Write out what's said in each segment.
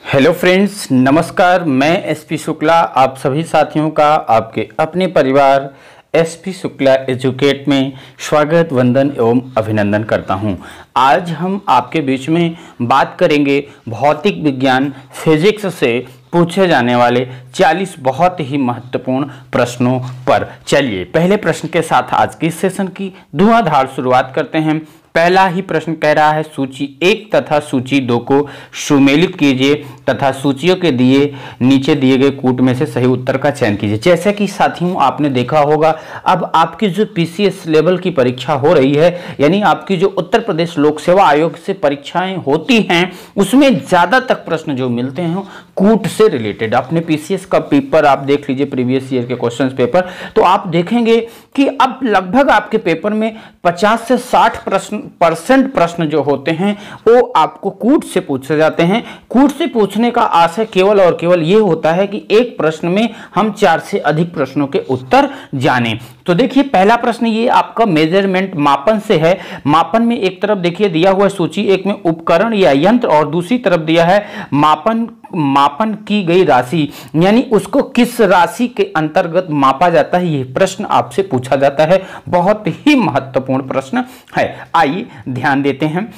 Hello friends, नमस्कार। मैं SP Shukla आप सभी साथियों का आपके अपने परिवार एसपी शुक्ला एजुकेट में स्वागत, वंदन एवं अभिनंदन करता हूं। आज हम आपके बीच में बात करेंगे भौतिक विज्ञान फिजिक्स से पूछे जाने वाले 40 बहुत ही महत्वपूर्ण प्रश्नों पर। चलिए पहले प्रश्न के साथ आज के सेशन की धुआंधार शुरुआत करते हैं। पहला ही प्रश्न कह रहा है, सूची 1 तथा सूची 2 को सुमेलित कीजिए तथा सूचियों के नीचे दिए गए कूट में से सही उत्तर का चयन कीजिए। जैसे कि साथियों आपने देखा होगा, अब आपकी जो पीसीएस लेवल की परीक्षा हो रही है, यानी आपकी जो उत्तर प्रदेश लोक सेवा आयोग से परीक्षाएं होती हैं, उसमें ज़्यादा तक प्रश्न जो मिलते हैं कूट से रिलेटेड। अपने पीसीएस का पेपर आप देख लीजिए, प्रीवियस ईयर के क्वेश्चन पेपर, तो आप देखेंगे कि अब लगभग आपके पेपर में 50 से 60% प्रश्न जो होते हैं वो आपको कूट से पूछे जाते हैं। कूट से पूछने का आशय केवल और केवल ये होता है कि एक प्रश्न में हम 4 से अधिक प्रश्नों के उत्तर जानें। तो देखिए पहला प्रश्न ये आपका मेजरमेंट मापन से है। मापन में एक तरफ देखिए दिया हुआ है सूची 1 में उपकरण या यंत्र, और दूसरी तरफ दिया है मापन की गई राशि, यानी उसको किस राशि के अंतर्गत मापा जाता है। यह प्रश्न आपसे पूछा जाता है, बहुत ही महत्वपूर्ण प्रश्न है। आइए ध्यान देते हैं,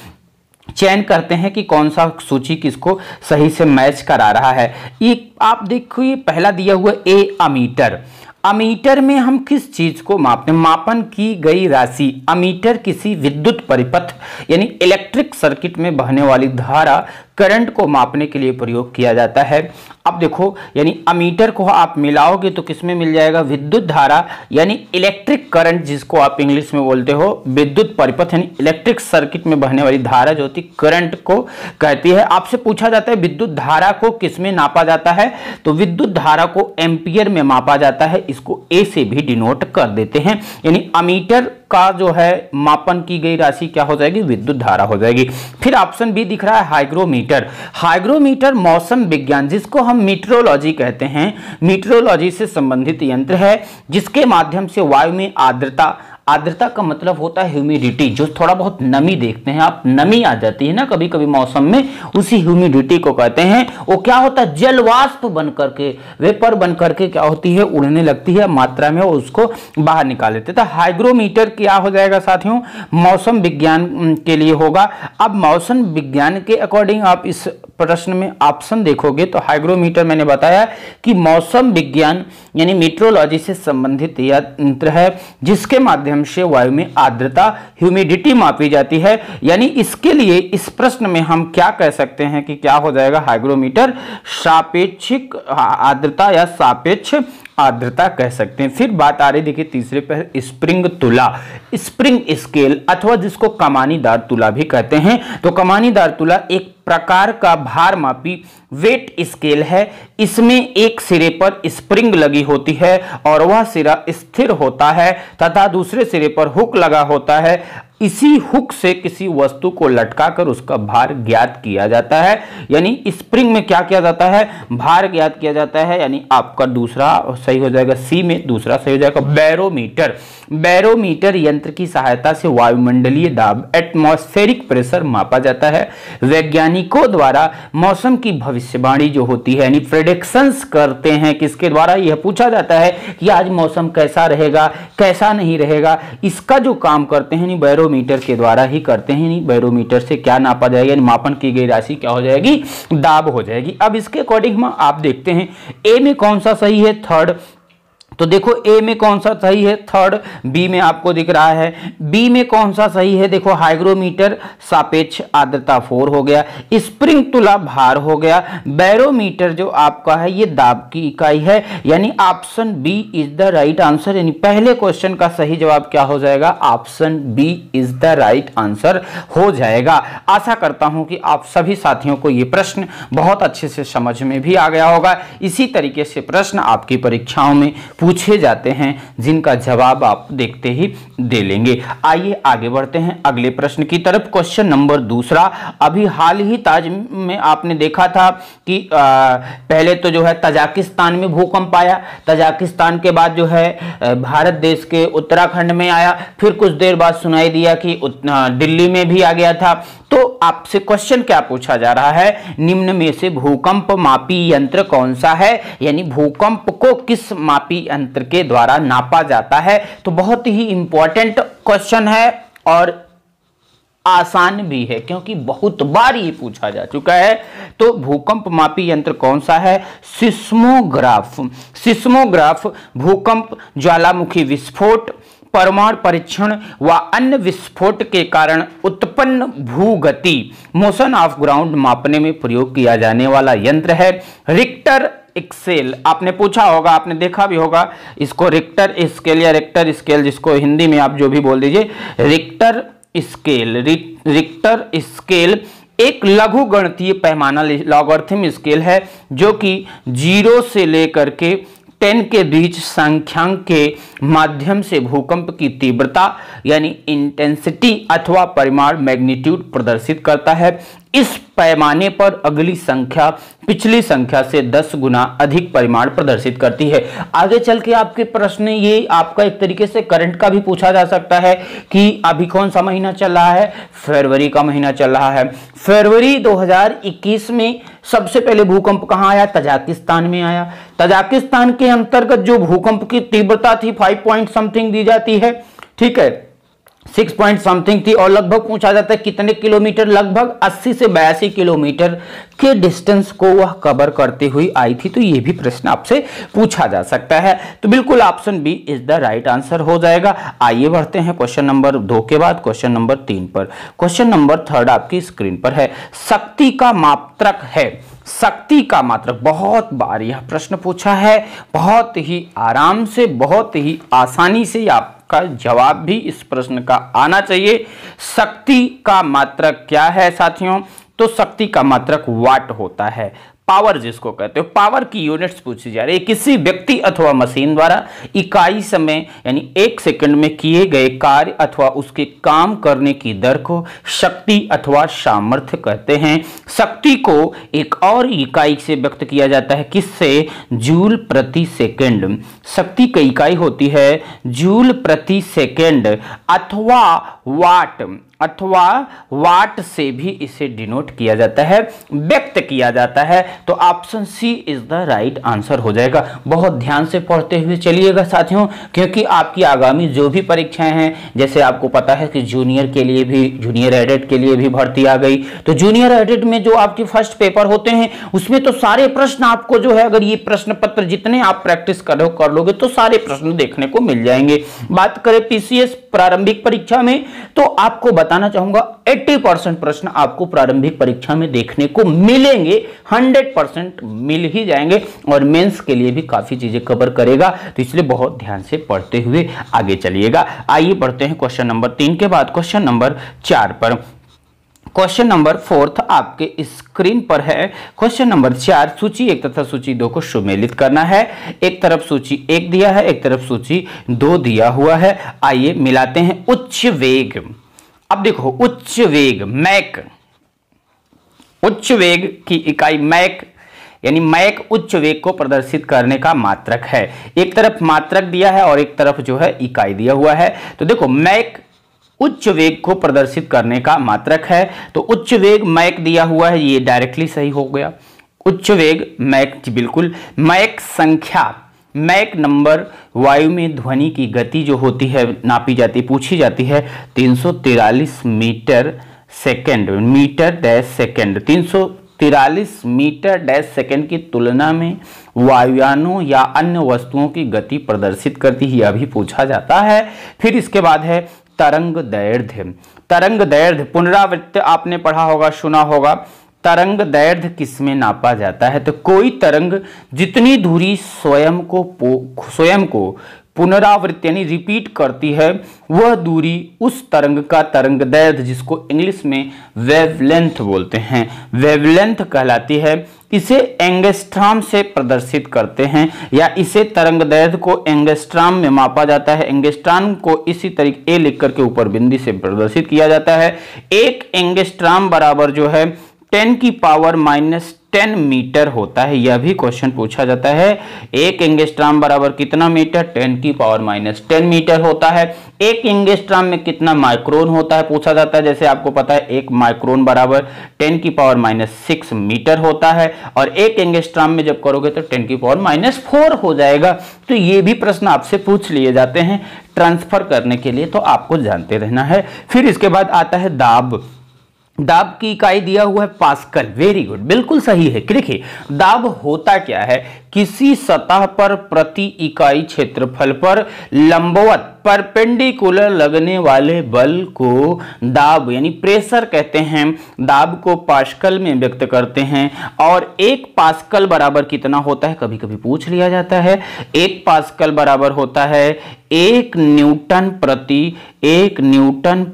चयन करते हैं कि कौन सा सूची किसको सही से मैच करा रहा है। ये आप देखिए पहला दिया हुआ ए अमीटर। अमीटर में हम किस चीज को मापते हैं? मापन की गई राशि। अमीटर किसी विद्युत परिपथ यानी इलेक्ट्रिक सर्किट में बहने वाली धारा करंट को मापने के लिए प्रयोग किया जाता है। अब देखो, यानी अमीटर को आप मिलाओगे तो किसमें मिल जाएगा? विद्युत धारा यानी इलेक्ट्रिक करंट, जिसको आप इंग्लिश में बोलते हो विद्युत परिपथ, यानी इलेक्ट्रिक सर्किट में बहने वाली धारा जो होती करंट को कहती है। आपसे पूछा जाता है विद्युत धारा को किसमें नापा जाता है, तो विद्युत धारा को एम्पियर में मापा जाता है। इसको ए से भी डिनोट कर देते हैं, यानी अमीटर का जो है मापन की गई राशि क्या हो जाएगी? विद्युत धारा हो जाएगी। फिर ऑप्शन बी दिख रहा है हाइग्रोमीटर। हाइग्रोमीटर मौसम विज्ञान, जिसको हम मीटरोलॉजी कहते हैं, मीटरोलॉजी से संबंधित यंत्र है, जिसके माध्यम से वायु में आर्द्रता का मतलब होता है ह्यूमिडिटी, जो थोड़ा बहुत नमी देखते हैं आप, नमी आ जाती है ना कभी कभी मौसम में, उसी ह्यूमिडिटी को कहते हैं। वो क्या होता है? जलवाष्प बन करके, वेपर बन करके क्या होती है? उड़ने लगती है मात्रा में, और उसको बाहर निकाल लेते। तो हाइग्रोमीटर क्या हो जाएगा साथियों? मौसम विज्ञान के लिए होगा। अब मौसम विज्ञान के अकॉर्डिंग आप इस प्रश्न में ऑप्शन देखोगे तो हाइग्रोमीटर मैंने बताया कि मौसम विज्ञान यानी मीटरोलॉजी से संबंधित यंत्र है, जिसके माध्यम से वायु में आर्द्रता ह्यूमिडिटी मापी जाती है। यानी इसके लिए इस प्रश्न में हम क्या कह सकते हैं कि क्या हो जाएगा? हाइग्रोमीटर सापेक्षिक आर्द्रता या सापेक्ष आर्द्रता कह सकते हैं। फिर बात आ रही देखिए तीसरे पर, स्प्रिंग तुला, स्प्रिंग स्केल, अथवा जिसको कमानीदार तुला भी कहते हैं। तो कमानीदार तुला एक प्रकार का भार मापी वेट स्केल है। इसमें एक सिरे पर स्प्रिंग लगी होती है और वह सिरा स्थिर होता है तथा दूसरे सिरे पर हुक लगा होता है। इसी हुक से किसी वस्तु को लटकाकर उसका भार ज्ञात किया जाता है। यानी स्प्रिंग में क्या किया जाता है? भार ज्ञात किया जाता है। यानी आपका दूसरा सही हो जाएगा, सी में दूसरा सही हो जाएगा। बैरोमीटर, बैरोमीटर यंत्र की सहायता से वायुमंडलीय दाब एटमॉस्फेरिक प्रेशर मापा जाता है। वैज्ञानिकों द्वारा मौसम की भविष्यवाणी जो होती है, यानी प्रेडिक्शंस करते हैं, किसके द्वारा? यह पूछा जाता है कि आज मौसम कैसा रहेगा, कैसा नहीं रहेगा। इसका जो काम करते हैं बैरोमीटर के द्वारा ही करते हैं। नहीं, बैरोमीटर से क्या नापा जाएगा? यानी मापन की गई राशि क्या हो जाएगी? दाब हो जाएगी। अब इसके अकॉर्डिंग आप देखते हैं ए में कौन सा सही है? थर्ड। तो देखो ए में कौन सा सही है? थर्ड। बी में आपको दिख रहा है, बी में कौन सा सही है? देखो हाइग्रोमीटर सापेक्ष आर्द्रता 4 हो गया, स्प्रिंग तुला भार हो गया, बैरोमीटर जो आपका है ये दाब की इकाई है। यानी option B is the right answer. यानी पहले क्वेश्चन का सही जवाब क्या हो जाएगा? Option B is the right answer हो जाएगा। आशा करता हूं कि आप सभी साथियों को ये प्रश्न बहुत अच्छे से समझ में भी आ गया होगा। इसी तरीके से प्रश्न आपकी परीक्षाओं में पूछे जाते हैं, जिनका जवाब आप देखते ही दे लेंगे। आइए आगे बढ़ते हैं अगले प्रश्न की तरफ। क्वेश्चन नंबर दूसरा, अभी हाल ही ताज में आपने देखा था कि पहले तो जो है तजाकिस्तान में भूकंप आया, तजाकिस्तान के बाद जो है भारत देश के उत्तराखंड में आया, फिर कुछ देर बाद सुनाई दिया कि दिल्ली में भी आ गया था। तो आपसे क्वेश्चन क्या पूछा जा रहा है, निम्न में से भूकंप मापी यंत्र कौन सा है, यानी भूकंप को किस मापी यंत्र के द्वारा नापा जाता है। तो बहुत ही इंपॉर्टेंट क्वेश्चन है और आसान भी है क्योंकि बहुत बार ये पूछा जा चुका है। तो भूकंप मापी यंत्र कौन सा है, सिस्मोग्राफ। सिस्मोग्राफ भूकंप, ज्वालामुखी विस्फोट, परमाणु परीक्षण व अन्य विस्फोट के कारण उत्पन्न भूगति, मोशन ऑफ ग्राउंड मापने में प्रयोग किया जाने वाला यंत्र है। रिक्टर स्केल आपने पूछा होगा, आपने देखा भी होगा इसको, रिक्टर स्केल या रिक्टर स्केल, जिसको हिंदी में आप जो भी बोल दीजिए, रिक्टर स्केल। रिक्टर स्केल एक लघु गणितीय पैमाना लॉगरिथम स्केल है जो कि 0 से लेकर के 10 के बीच संख्यांक के माध्यम से भूकंप की तीव्रता यानी इंटेंसिटी अथवा परिमाण मैग्नीट्यूड प्रदर्शित करता है। इस पैमाने पर अगली संख्या पिछली संख्या से 10 गुना अधिक परिमाण प्रदर्शित करती है। आगे चल के आपके प्रश्न, ये आपका एक तरीके से करंट का भी पूछा जा सकता है कि अभी कौन सा महीना चल रहा है, फरवरी का महीना चल रहा है। फरवरी 2021 में सबसे पहले भूकंप कहां आया, तजाकिस्तान में आया। तजाकिस्तान के अंतर्गत जो भूकंप की तीव्रता थी 5 पॉइंट समथिंग दी जाती है, ठीक है, 6 पॉइंट समथिंग थी, और लगभग पूछा जाता है कितने किलोमीटर, लगभग 80 से 82 किलोमीटर के डिस्टेंस को वह कवर करते हुए आई थी। तो यह भी प्रश्न आपसे पूछा जा सकता है। तो बिल्कुल option B is the right answer हो जाएगा। आइए बढ़ते हैं क्वेश्चन नंबर 2 के बाद क्वेश्चन नंबर 3 पर। क्वेश्चन नंबर 3 आपकी स्क्रीन पर है, शक्ति का मात्रक है। शक्ति का मात्रक, बहुत बार यह प्रश्न पूछा है, बहुत ही आराम से, बहुत ही आसानी से आपका जवाब भी इस प्रश्न का आना चाहिए। शक्ति का मात्रक क्या है साथियों, तो शक्ति का मात्रक वाट होता है। पावर जिसको कहते हो, पावर की यूनिट्स पूछी जा रही है। किसी व्यक्ति अथवा मशीन द्वारा इकाई समय यानी 1 सेकंड में किए गए कार्य अथवा उसके काम करने की दर को शक्ति अथवा सामर्थ्य कहते हैं। शक्ति को एक और इकाई से व्यक्त किया जाता है, किससे, जूल प्रति सेकंड। शक्ति की इकाई होती है जूल प्रति सेकंड अथवा वाट से भी इसे डिनोट किया जाता है, व्यक्त किया जाता है। तो option C is the right answer हो जाएगा। बहुत ध्यान से पढ़ते हुए चलिएगा साथियों, क्योंकि आपकी आगामी जो भी परीक्षाएं हैं, जैसे आपको पता है कि जूनियर के लिए भी, जूनियर एडेट के लिए भी भर्ती आ गई। तो जूनियर एडेट में जो आपके फर्स्ट पेपर होते हैं उसमें तो सारे प्रश्न आपको जो है, अगर ये प्रश्न पत्र जितने आप प्रैक्टिस कर लोगे तो सारे प्रश्न देखने को मिल जाएंगे। बात करें पीसीएस प्रारंभिक परीक्षा में, तो आपको बताना चाहूंगा 80% प्रश्न आपको प्रारंभिक परीक्षा में देखने को मिलेंगे, 100% मिल ही जाएंगे, और मेंस के लिए भी काफी चीजें कवर करेगा। तो इसलिए बहुत ध्यान से पढ़ते हुए आगे चलिएगा। आइए बढ़ते हैं क्वेश्चन नंबर 3 के बाद क्वेश्चन नंबर 4 पर। क्वेश्चन नंबर 4 आपके स्क्रीन पर है। क्वेश्चन नंबर 4, सूची 1 तथा सूची 2 को सुमेलित करना है। एक तरफ सूची 1 दिया है, एक तरफ सूची 2 दिया हुआ है। आइए मिलाते हैं। उच्च वेग, अब देखो उच्च वेग मैक, उच्च वेग की इकाई मैक यानी मैक उच्च वेग को प्रदर्शित करने का मात्रक है। एक तरफ मात्रक दिया है और एक तरफ जो है इकाई दिया हुआ है। तो देखो मैक उच्च वेग को प्रदर्शित करने का मात्रक है, तो उच्च वेग मैक दिया हुआ है, ये डायरेक्टली सही हो गया। उच्च वेग मैक, बिल्कुल। मैक संख्या, मैक नंबर, वायु में ध्वनि की गति जो होती है नापी जाती, पूछी जाती है 343 metre second, metre dash second. 343 metre dash second की तुलना में वायुयानों या अन्य वस्तुओं की गति प्रदर्शित करती है, यह भी पूछा जाता है। फिर इसके बाद है तरंग दैर्ध्य। तरंग दैर्ध्य पुनरावृत्ति आपने पढ़ा होगा, सुना होगा। तरंग दैर्ध्य किसमें नापा जाता है, तो कोई तरंग जितनी दूरी स्वयं को पुनरावृत्ति यानी रिपीट करती है, वह दूरी उस तरंग का तरंग दैर्ध्य, जिसको इंग्लिश में वेवलेंथ बोलते हैं, वेवलेंथ कहलाती है। इसे एंगस्ट्रॉम से प्रदर्शित करते हैं, या इसे तरंग दैर्ध्य को एंगस्ट्रॉम में मापा जाता है। एंगस्ट्रॉम को इसी तरीके ए लिख करके ऊपर बिंदी से प्रदर्शित किया जाता है। एक एंगस्ट्रॉम बराबर जो है 10 की पावर 10 मीटर होता है। यह भी क्वेश्चन पूछा जाता है। 1 एंगस्ट्रॉम बराबर कितना मीटर? 10⁻⁻10 मीटर होता है। 1 एंगस्ट्रॉम में कितना माइक्रोन होता है पूछा जाता है। जैसे आपको पता है 1 माइक्रोन बराबर 10⁻⁻6 मीटर होता है, और 1 एंगस्ट्रॉम में जब करोगे तो 10⁻⁻4 हो जाएगा। तो ये भी प्रश्न आपसे पूछ लिए जाते हैं ट्रांसफर करने के लिए, तो आपको जानते रहना है। फिर इसके बाद आता है दाब। दाब की इकाई दिया हुआ है पास्कल। वेरी गुड, बिल्कुल सही है। देखिए दाब होता क्या है? किसी सतह पर प्रति इकाई क्षेत्रफल पर लंबवत परपेंडिकुलर लगने वाले बल को दाब यानी प्रेशर कहते हैं। दाब को पास्कल में व्यक्त करते हैं। और 1 पास्कल बराबर कितना होता है? कभी कभी पूछ लिया जाता है। 1 पास्कल बराबर होता है 1 न्यूटन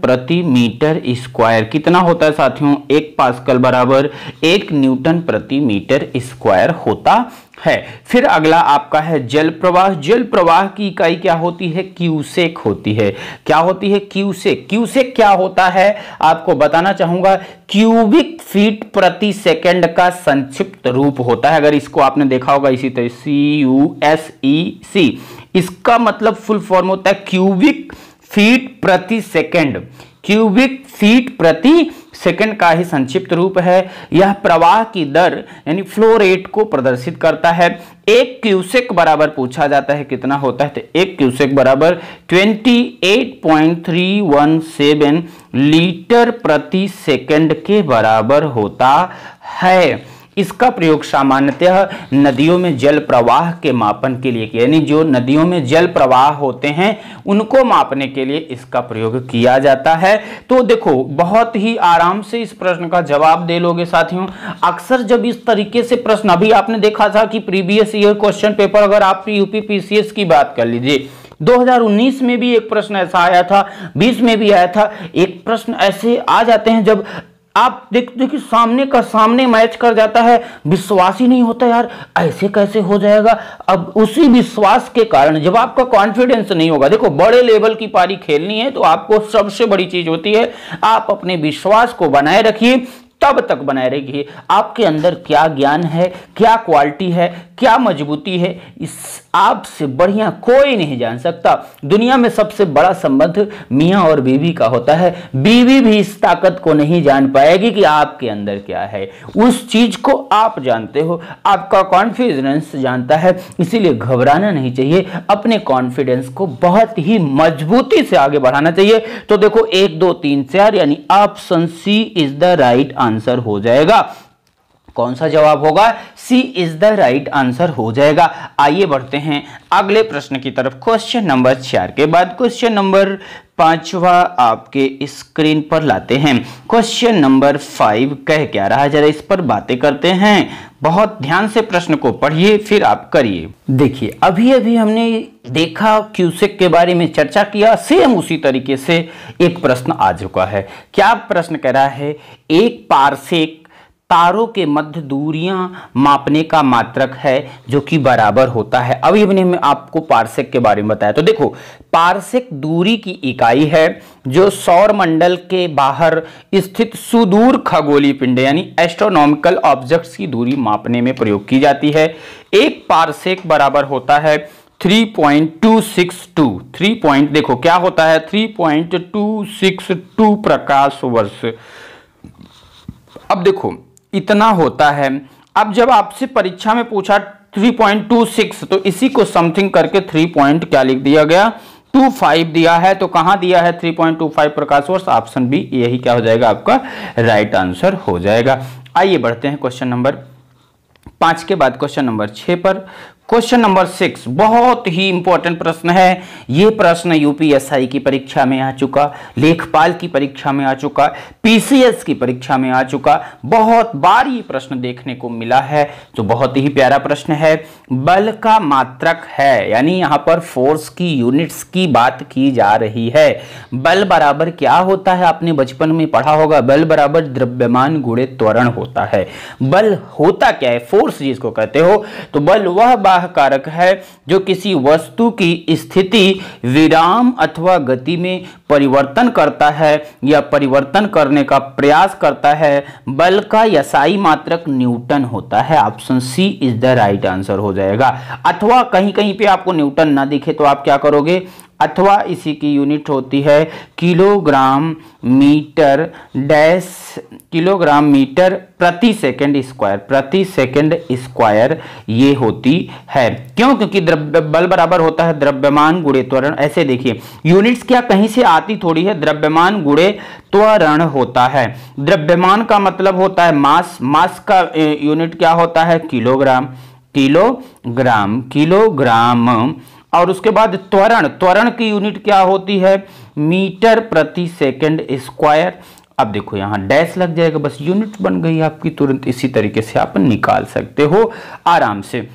प्रति मीटर स्क्वायर। कितना होता है साथियों? 1 पास्कल बराबर 1 न्यूटन प्रति मीटर स्क्वायर होता है। फिर अगला आपका है जल प्रवाह। जल प्रवाह की इकाई क्या होती है? क्यूसेक होती है। क्या होती है? क्यूसेक। क्यूसेक क्या होता है आपको बताना चाहूंगा। क्यूबिक फीट प्रति सेकंड का संक्षिप्त रूप होता है। अगर इसको आपने देखा होगा इसी तरह CUSEC, इसका मतलब फुल फॉर्म होता है क्यूबिक फीट प्रति सेकंड। क्यूबिक फीट प्रति सेकंड का ही संक्षिप्त रूप है। यह प्रवाह की दर यानी फ्लो रेट को प्रदर्शित करता है। 1 क्यूसेक बराबर पूछा जाता है कितना होता है? तो 1 क्यूसेक बराबर 28.317 लीटर प्रति सेकंड के बराबर होता है। इसका प्रयोग सामान्यतः नदियों में जल प्रवाह के मापन के लिए किया, यानी जो नदियों में जल प्रवाह होते हैं उनको मापने के लिए इसका प्रयोग किया जाता है। तो देखो बहुत ही आराम से इस प्रश्न का जवाब दे लोगे साथियों। अक्सर जब इस तरीके से प्रश्न, अभी आपने देखा था कि प्रीवियस ईयर क्वेश्चन पेपर, अगर आप यूपी PCS की बात कर लीजिए, 2019 में भी एक प्रश्न ऐसा आया था, 20 में भी आया था। एक प्रश्न ऐसे आ जाते हैं जब आप देखिए सामने का सामने मैच कर जाता है, विश्वास ही नहीं होता यार ऐसे कैसे हो जाएगा। अब उसी विश्वास के कारण जब आपका कॉन्फिडेंस नहीं होगा, देखो बड़े लेवल की पारी खेलनी है तो आपको सबसे बड़ी चीज होती है आप अपने विश्वास को बनाए रखिए। तब तक बनाए रखिए आपके अंदर क्या ज्ञान है, क्या क्वालिटी है, क्या मजबूती है, इस आपसे बढ़िया कोई नहीं जान सकता। दुनिया में सबसे बड़ा संबंध मियां और बीवी का होता है। बीवी भी इस ताकत को नहीं जान पाएगी कि आपके अंदर क्या है। उस चीज को आप जानते हो, आपका कॉन्फिडेंस जानता है, इसीलिए घबराना नहीं चाहिए। अपने कॉन्फिडेंस को बहुत ही मजबूती से आगे बढ़ाना चाहिए। तो देखो 1 2 3 4 यानी option C is the right answer हो जाएगा। कौन सा जवाब होगा? C is the right answer हो जाएगा। आइए बढ़ते हैं अगले प्रश्न की तरफ। क्वेश्चन नंबर 4 के बाद क्वेश्चन नंबर 5वां आपके स्क्रीन पर लाते हैं। क्वेश्चन नंबर 5 कह क्या रहा है, जरा इस पर बातें करते हैं। बहुत ध्यान से प्रश्न को पढ़िए फिर आप करिए। देखिए अभी अभी हमने देखा क्यूसेक के बारे में चर्चा किया, सेम उसी तरीके से एक प्रश्न आ चुका है। क्या प्रश्न कह रहा है? एक पारसेक तारों के मध्य दूरियां मापने का मात्रक है जो कि बराबर होता है। अभी हमने आपको पारसेक के बारे में बताया। तो देखो पारसेक दूरी की इकाई है जो सौर मंडल के बाहर स्थित सुदूर खगोलीय पिंड यानी एस्ट्रोनॉमिकल ऑब्जेक्ट्स की दूरी मापने में प्रयोग की जाती है। एक पारसेक बराबर होता है 3.262 देखो क्या होता है 3.262 प्रकाश वर्ष। अब देखो इतना होता है। अब जब आपसे परीक्षा में पूछा 3.26 तो इसी को समथिंग करके 3 क्या लिख दिया गया 25 दिया है। तो कहां दिया है 3.25 प्रकाश वर्ष? ऑप्शन बी यही क्या हो जाएगा आपका राइट आंसर हो जाएगा। आइए बढ़ते हैं क्वेश्चन नंबर 5 के बाद क्वेश्चन नंबर 6 पर। क्वेश्चन नंबर 6 बहुत ही इंपॉर्टेंट प्रश्न है। यह प्रश्न यूपीएसआई की परीक्षा में आ चुका, लेखपाल की परीक्षा में आ चुका, पीसीएस की परीक्षा में आ चुका, बहुत बार ये प्रश्न देखने को मिला है। तो बहुत ही प्यारा प्रश्न है। बल का मात्रक है यानी यहां पर फोर्स की यूनिट्स की बात की जा रही है। बल बराबर क्या होता है? आपने बचपन में पढ़ा होगा, बल बराबर द्रव्यमान गुणे त्वरण होता है। बल होता क्या है? फोर्स जिसको कहते हो। तो बल वह प्रवाह कारक है जो किसी वस्तु की स्थिति, विराम अथवा गति में परिवर्तन करता है या परिवर्तन करने का प्रयास करता है। बल का यसाई मात्रक न्यूटन होता है। Option C is the right answer हो जाएगा। अथवा कहीं कहीं पे आपको न्यूटन ना दिखे तो आप क्या करोगे, अथवा इसी की यूनिट होती है kilogram metre dash, kilogram metre प्रति सेकंड स्क्वायर, प्रति सेकंड स्क्वायर ये होती है। क्यों? क्योंकि बल बराबर होता है द्रव्यमान गुणे त्वरण। ऐसे देखिए यूनिट्स क्या कहीं से आती थोड़ी है, द्रव्यमान गुणे त्वरण होता है। द्रव्यमान का मतलब होता है मास, मास का यूनिट क्या होता है किलोग्राम, किलोग्राम, किलोग्राम। और उसके बाद त्वरण, त्वरण की यूनिट क्या होती है मीटर प्रति सेकंड स्क्वायर। अब देखो यहां डैश लग जाएगा, बस यूनिट बन गई आपकी तुरंत। इसी तरीके से आप निकाल सकते हो आराम से।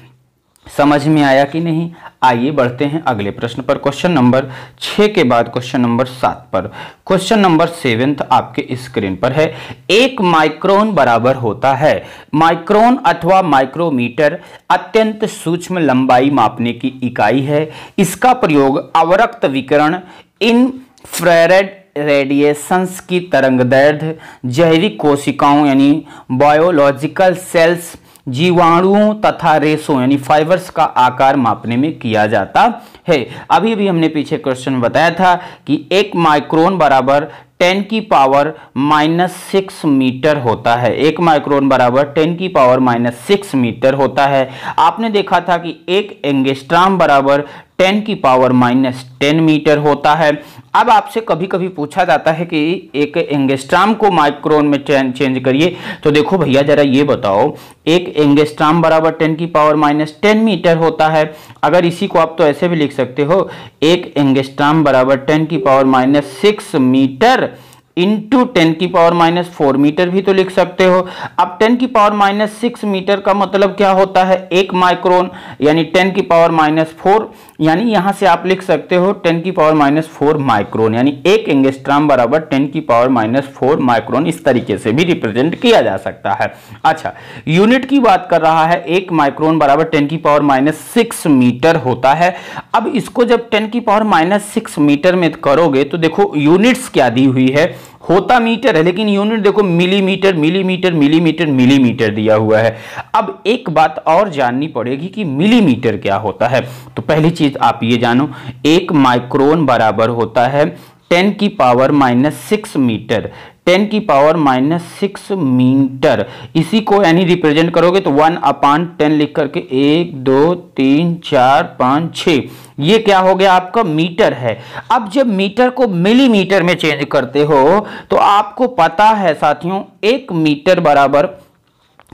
समझ में आया कि नहीं? आइए बढ़ते हैं अगले प्रश्न पर। क्वेश्चन नंबर 6 के बाद क्वेश्चन नंबर 7 पर। क्वेश्चन नंबर 7 आपके स्क्रीन पर है। 1 माइक्रोन बराबर होता है, माइक्रोन अथवा माइक्रोमीटर अत्यंत सूक्ष्म लंबाई मापने की इकाई है। इसका प्रयोग अवरक्त विकिरण, इंफ्रारेड रेडिएशंस की तरंगदैर्घ्य, जैविक कोशिकाओं यानी बायोलॉजिकल सेल्स, जीवाणुओं तथा रेशों यानी फाइबर्स का आकार मापने में किया जाता है। अभी भी हमने पीछे क्वेश्चन बताया था कि 1 माइक्रोन बराबर 10 की पावर -6 मीटर होता है। 1 माइक्रोन बराबर 10 की पावर -6 मीटर होता है। आपने देखा था कि 1 एंगस्ट्रॉम बराबर 10 की पावर -10 मीटर होता है। अब आपसे कभी कभी पूछा जाता है कि एक एंगस्ट्रॉम को माइक्रोन में चेंज करिए, तो देखो भैया जरा ये बताओ, एक एंगस्ट्रॉम बराबर 10 की पावर -10 मीटर होता है। अगर इसी को आप तो ऐसे भी लिख सकते हो, एक एंगस्ट्रॉम बराबर 10 की पावर -6 मीटर इंटू 10 की पावर -4 मीटर भी तो लिख सकते हो। अब 10 की पावर -6 मीटर का मतलब क्या होता है, 1 माइक्रोन यानी 10 की पावर -4, यानी यहां से आप लिख सकते हो 10 की पावर -4 माइक्रोन, यानी 1 एंगस्ट्रॉम बराबर 10 की पावर -4 माइक्रोन। इस तरीके से भी रिप्रेजेंट किया जा सकता है। अच्छा, यूनिट की बात कर रहा है, 1 माइक्रोन बराबर 10 की पावर -6 मीटर होता है। अब इसको जब 10 की पावर -6 मीटर में करोगे तो देखो यूनिट्स क्या दी हुई है, होता मीटर है लेकिन यूनिट देखो मिलीमीटर, मिलीमीटर, मिलीमीटर, मिलीमीटर दिया हुआ है। अब एक बात और जाननी पड़ेगी कि मिलीमीटर क्या होता है। तो पहली चीज आप ये जानो, 1 माइक्रोन बराबर होता है 10 की पावर -6 मीटर, 10 की पावर -6 मीटर। इसी को यानी रिप्रेजेंट करोगे तो 1/10 लिख करके 1 2 3 4 5 6, ये क्या हो गया आपका मीटर है। अब जब मीटर को मिलीमीटर में चेंज करते हो तो आपको पता है साथियों 1 मीटर बराबर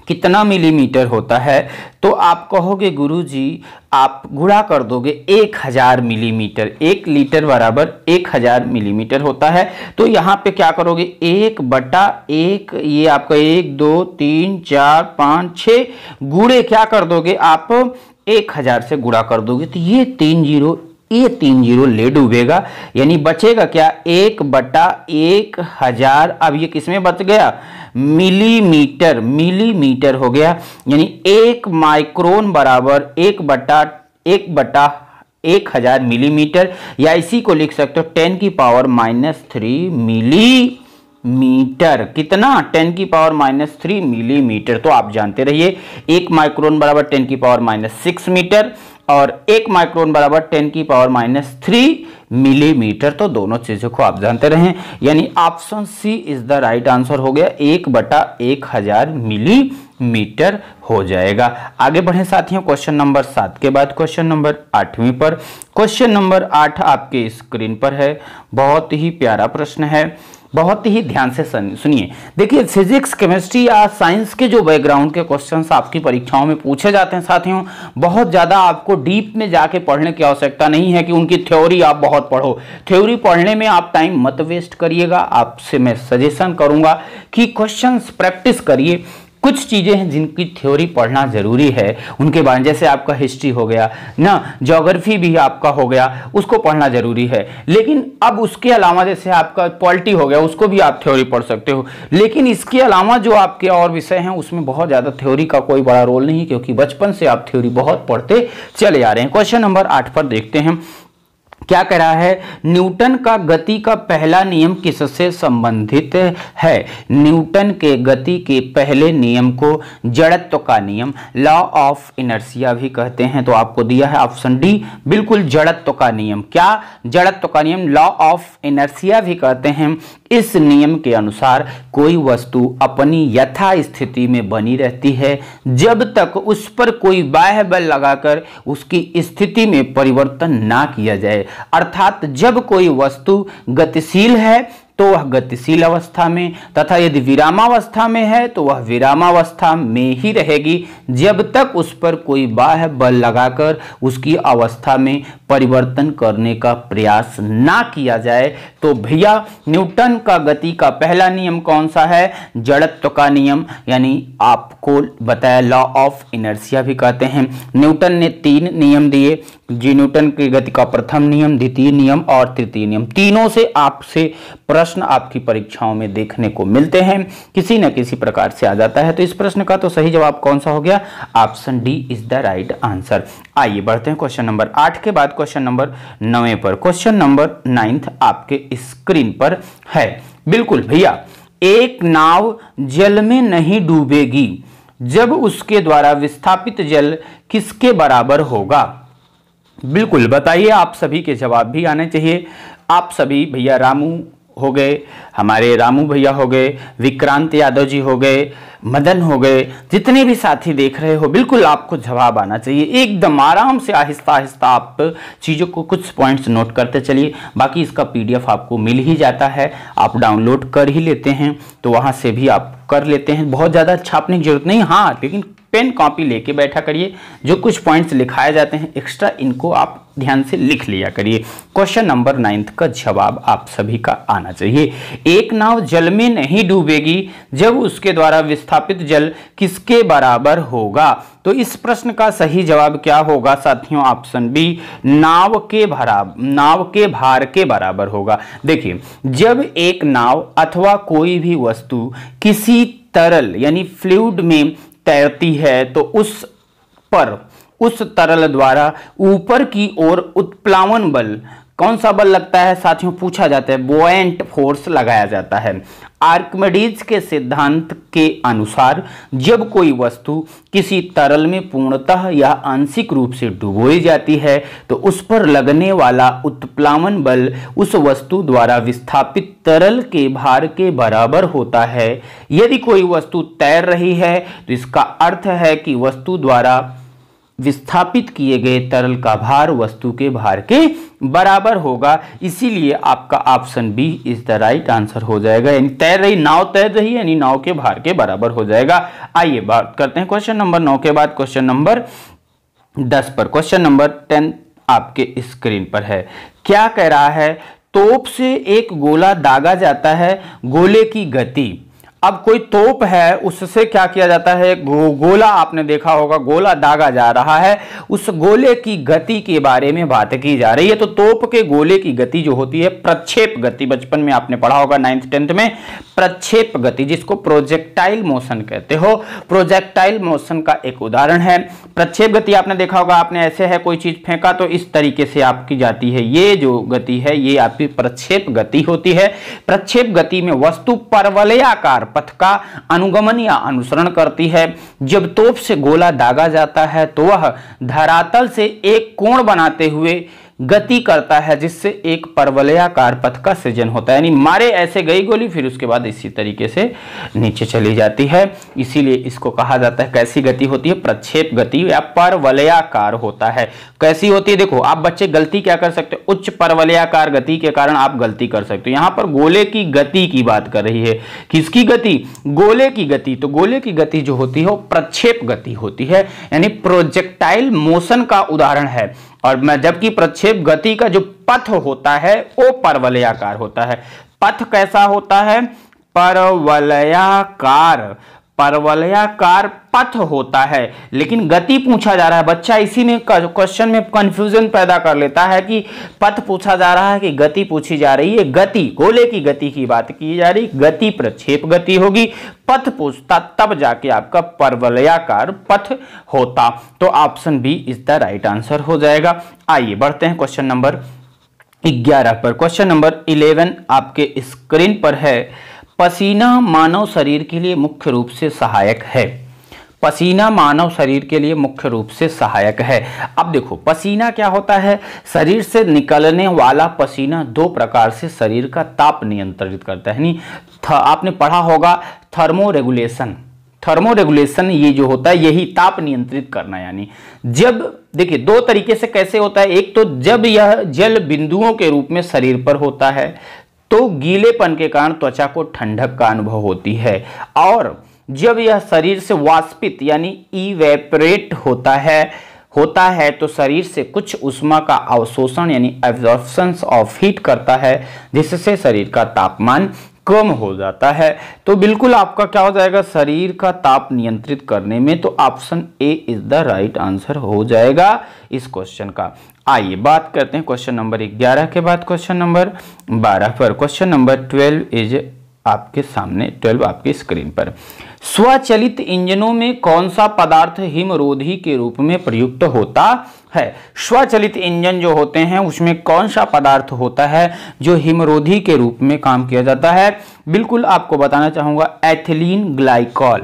कितना मिलीमीटर होता है, तो आप कहोगे गुरुजी आप गुणा कर दोगे 1000 मिलीमीटर। 1 लीटर बराबर 1000 मिलीमीटर होता है। तो यहां पे क्या करोगे 1/1, ये आपका 1 2 3 4 5 6 गुणे क्या कर दोगे आप 1000 से गुणा कर दोगे, तो ये 3 जीरो ले डूबेगा, यानी बचेगा क्या 1/1000। अब ये किसमें बच गया, मिलीमीटर, मिलीमीटर हो गया। यानी 1 माइक्रोन बराबर 1/1000 मिलीमीटर, या इसी को लिख सकते हो 10 की पावर -3 मिलीमीटर। कितना, 10 की पावर -3 मिलीमीटर। तो आप जानते रहिए 1 माइक्रोन बराबर 10 की पावर -6 मीटर और 1 माइक्रोन बराबर 10 की पावर -3 मिलीमीटर। तो दोनों चीजों को आप जानते रहें, यानी option C is the right answer हो गया, 1/1000 मिलीमीटर हो जाएगा। आगे बढ़े साथियों, क्वेश्चन नंबर 7 के बाद क्वेश्चन नंबर 8वीं पर। क्वेश्चन नंबर 8 आपके स्क्रीन पर है। बहुत ही प्यारा प्रश्न है, बहुत ही ध्यान से सुनिए। देखिए फिजिक्स, केमिस्ट्री या साइंस के जो बैकग्राउंड के क्वेश्चंस आपकी परीक्षाओं में पूछे जाते हैं साथियों, बहुत ज़्यादा आपको डीप में जाके पढ़ने की आवश्यकता नहीं है कि उनकी थ्योरी आप बहुत पढ़ो। थ्योरी पढ़ने में आप टाइम मत वेस्ट करिएगा। आपसे मैं सजेशन करूंगा कि क्वेश्चंस प्रैक्टिस करिए, कुछ चीजें हैं जिनकी थ्योरी पढ़ना जरूरी है, उनके बारे में, जैसे आपका हिस्ट्री हो गया ना, ज्योग्राफी भी आपका हो गया, उसको पढ़ना जरूरी है। लेकिन अब उसके अलावा जैसे आपका पॉलिटी हो गया, उसको भी आप थ्योरी पढ़ सकते हो। लेकिन इसके अलावा जो आपके और विषय हैं उसमें बहुत ज्यादा थ्योरी का कोई बड़ा रोल नहीं, क्योंकि बचपन से आप थ्योरी बहुत पढ़ते चले आ रहे हैं। क्वेश्चन नंबर 8 पर देखते हैं क्या कह रहा है। न्यूटन का गति का पहला नियम किससे संबंधित है। न्यूटन के गति के पहले नियम को जड़त्व का नियम, लॉ ऑफ इनर्शिया भी कहते हैं। तो आपको दिया है ऑप्शन डी, बिल्कुल जड़त्व का नियम। क्या, जड़त्व का नियम, लॉ ऑफ इनर्शिया भी कहते हैं। इस नियम के अनुसार कोई वस्तु अपनी यथा स्थिति में बनी रहती है जब तक उस पर कोई बाह्य बल लगाकर उसकी स्थिति में परिवर्तन ना किया जाए। अर्थात जब कोई वस्तु गतिशील है तो वह गतिशील अवस्था में, तथा यदि विरामावस्था में है तो वह विरामावस्था में ही रहेगी जब तक उस पर कोई बाह्य बल लगाकर उसकी अवस्था में परिवर्तन करने का प्रयास ना किया जाए। तो भैया न्यूटन का गति का पहला नियम कौन सा है, जड़त्व का नियम, यानी आपको बताया लॉ ऑफ इनर्शिया भी कहते हैं। न्यूटन ने 3 नियम दिए, जी न्यूटन की गति का प्रथम नियम, द्वितीय नियम और तृतीय नियम। तीनों से आपसे प्रश्न आपकी परीक्षाओं में देखने को मिलते हैं, किसी न किसी प्रकार से आ जाता है। तो इस प्रश्न का तो सही जवाब कौन सा हो गया, option D is the right answer. आइए बढ़ते हैं क्वेश्चन नंबर 8 के बाद क्वेश्चन नंबर 9 पर। क्वेश्चन नंबर 9 आपके स्क्रीन पर है। बिल्कुल भैया, एक नाव जल में नहीं डूबेगी जब उसके द्वारा विस्थापित जल किसके बराबर होगा। बिल्कुल बताइए, आप सभी के जवाब भी आने चाहिए। आप सभी भैया, रामू हो गए, हमारे रामू भैया हो गए, विक्रांत यादव जी हो गए, मदन हो गए, जितने भी साथी देख रहे हो, बिल्कुल आपको जवाब आना चाहिए। एकदम आराम से आहिस्ता आहिस्ता आप चीज़ों को, कुछ पॉइंट्स नोट करते चलिए। बाकी इसका पीडीएफ आपको मिल ही जाता है, आप डाउनलोड कर ही लेते हैं, तो वहाँ से भी आप कर लेते हैं। बहुत ज़्यादा छापने की जरूरत नहीं, हाँ, लेकिन पेन कॉपी लेके बैठा करिए। जो कुछ पॉइंट्स लिखाए जाते हैं एक्स्ट्रा, इनको आप ध्यान से लिख लिया करिए। क्वेश्चन नंबर 9 का जवाब आप सभी का आना चाहिए। एक नाव जल में नहीं डूबेगी जब उसके द्वारा विस्थापित जल किसके बराबर होगा। तो इस प्रश्न का सही जवाब क्या होगा साथियों, ऑप्शन बी, नाव के भार के बराबर होगा। देखिए, जब एक नाव अथवा कोई भी वस्तु किसी तरल यानी फ्लूइड में तैरती है तो उस तरल द्वारा ऊपर की ओर उत्प्लावन बल, कौन सा बल लगता है साथियों, पूछा जाता है, बुओयंट फोर्स लगाया जाता है। आर्किमिडीज के सिद्धांत के अनुसार जब कोई वस्तु किसी तरल में पूर्णतः या आंशिक रूप से डुबोई जाती है तो उस पर लगने वाला उत्प्लावन बल उस वस्तु द्वारा विस्थापित तरल के भार के बराबर होता है। यदि कोई वस्तु तैर रही है तो इसका अर्थ है कि वस्तु द्वारा विस्थापित किए गए तरल का भार वस्तु के भार के बराबर होगा। इसीलिए आपका option B is the right answer हो जाएगा, यानी नाव तैर रही है यानी नाव के भार के बराबर हो जाएगा। आइए बात करते हैं क्वेश्चन नंबर 9 के बाद क्वेश्चन नंबर 10 पर। क्वेश्चन नंबर 10 आपके स्क्रीन पर है। क्या कह रहा है, तोप से एक गोला दागा जाता है, गोले की गति। अब कोई तोप है, उससे क्या किया जाता है, गोला, आपने देखा होगा गोला दागा जा रहा है, उस गोले की गति के बारे में बात की जा रही है। तो तोप के गोले की गति जो होती है प्रक्षेप गति, बचपन में आपने पढ़ा होगा 9th 10th में, प्रक्षेप गति, जिसको प्रोजेक्टाइल मोशन कहते हो। प्रोजेक्टाइल मोशन का एक उदाहरण है प्रक्षेप गति। आपने देखा होगा, आपने ऐसे है कोई चीज फेंका तो इस तरीके से आपकी जाती है, ये जो गति है ये आपकी प्रक्षेप गति होती है। प्रक्षेप गति में वस्तु परवलयाकार पथ का अनुगमन या अनुसरण करती है। जब तोप से गोला दागा जाता है तो वह धरातल से एक कोण बनाते हुए गति करता है, जिससे एक परवलयाकार पथ का सृजन होता है। यानी मारे ऐसे गई गोली, फिर उसके बाद इसी तरीके से नीचे चली जाती है। इसीलिए इसको कहा जाता है, कैसी गति होती है, प्रक्षेप गति या परवलयाकार होता है। कैसी होती है, देखो आप बच्चे गलती क्या कर सकते हो, उच्च परवलयाकार गति के कारण आप गलती कर सकते हो। यहां पर गोले की गति की बात कर रही है, किसकी गति, गोले की गति। तो गोले की गति जो होती है वो प्रक्षेप गति होती है, यानी प्रोजेक्टाइल मोशन का उदाहरण है। और जबकि प्रक्षेप गति का जो पथ होता है वो परवलयाकार होता है। पथ कैसा होता है, परवलयाकार। परवलयाकार पथ होता है, लेकिन गति पूछा जा रहा है। बच्चा इसी में क्वेश्चन में कंफ्यूजन पैदा कर लेता है कि पथ पूछा जा रहा है कि गति पूछी जा रही है। गति, गोले की गति की बात की जा रही, गति प्रक्षेप गति होगी। पथ पूछता तब जाके आपका परवलयाकार पथ होता। तो option B is the right answer हो जाएगा। आइए बढ़ते हैं क्वेश्चन नंबर 11 पर। क्वेश्चन नंबर 11 आपके स्क्रीन पर है। पसीना मानव शरीर के लिए मुख्य रूप से सहायक है। पसीना मानव शरीर के लिए मुख्य रूप से सहायक है। अब देखो पसीना क्या होता है, शरीर से निकलने वाला पसीना दो प्रकार से शरीर का ताप नियंत्रित करता है। यानी आपने पढ़ा होगा थर्मोरेगुलेशन। थर्मोरेगुलेशन ये जो होता है यही ताप नियंत्रित करना। यानी जब देखिए दो तरीके से कैसे होता है, एक तो जब यह जल बिंदुओं के रूप में शरीर पर होता है तो गीलेपन के कारण त्वचा को ठंडक का अनुभव होती है, और जब यह शरीर से वाष्पित यानी इवेपोरेट होता है तो शरीर से कुछ ऊष्मा का अवशोषण यानी एब्जॉर्प्शन ऑफ हीट करता है, जिससे शरीर का तापमान कम हो जाता है। तो बिल्कुल आपका क्या हो जाएगा, शरीर का ताप नियंत्रित करने में, तो option A is the right answer हो जाएगा इस क्वेश्चन का। आइए बात करते हैं क्वेश्चन नंबर 11 के बाद क्वेश्चन नंबर 12 पर। क्वेश्चन नंबर 12 इज आपके सामने, 12 आपकी स्क्रीन पर। स्वचालित इंजनों में कौन सा पदार्थ हिमरोधी के रूप में प्रयुक्त होता है? स्वचालित इंजन जो होते हैं उसमें कौन सा पदार्थ होता है जो हिमरोधी के रूप में काम किया जाता है? बिल्कुल आपको बताना चाहूंगा एथिलीन ग्लाइकॉल।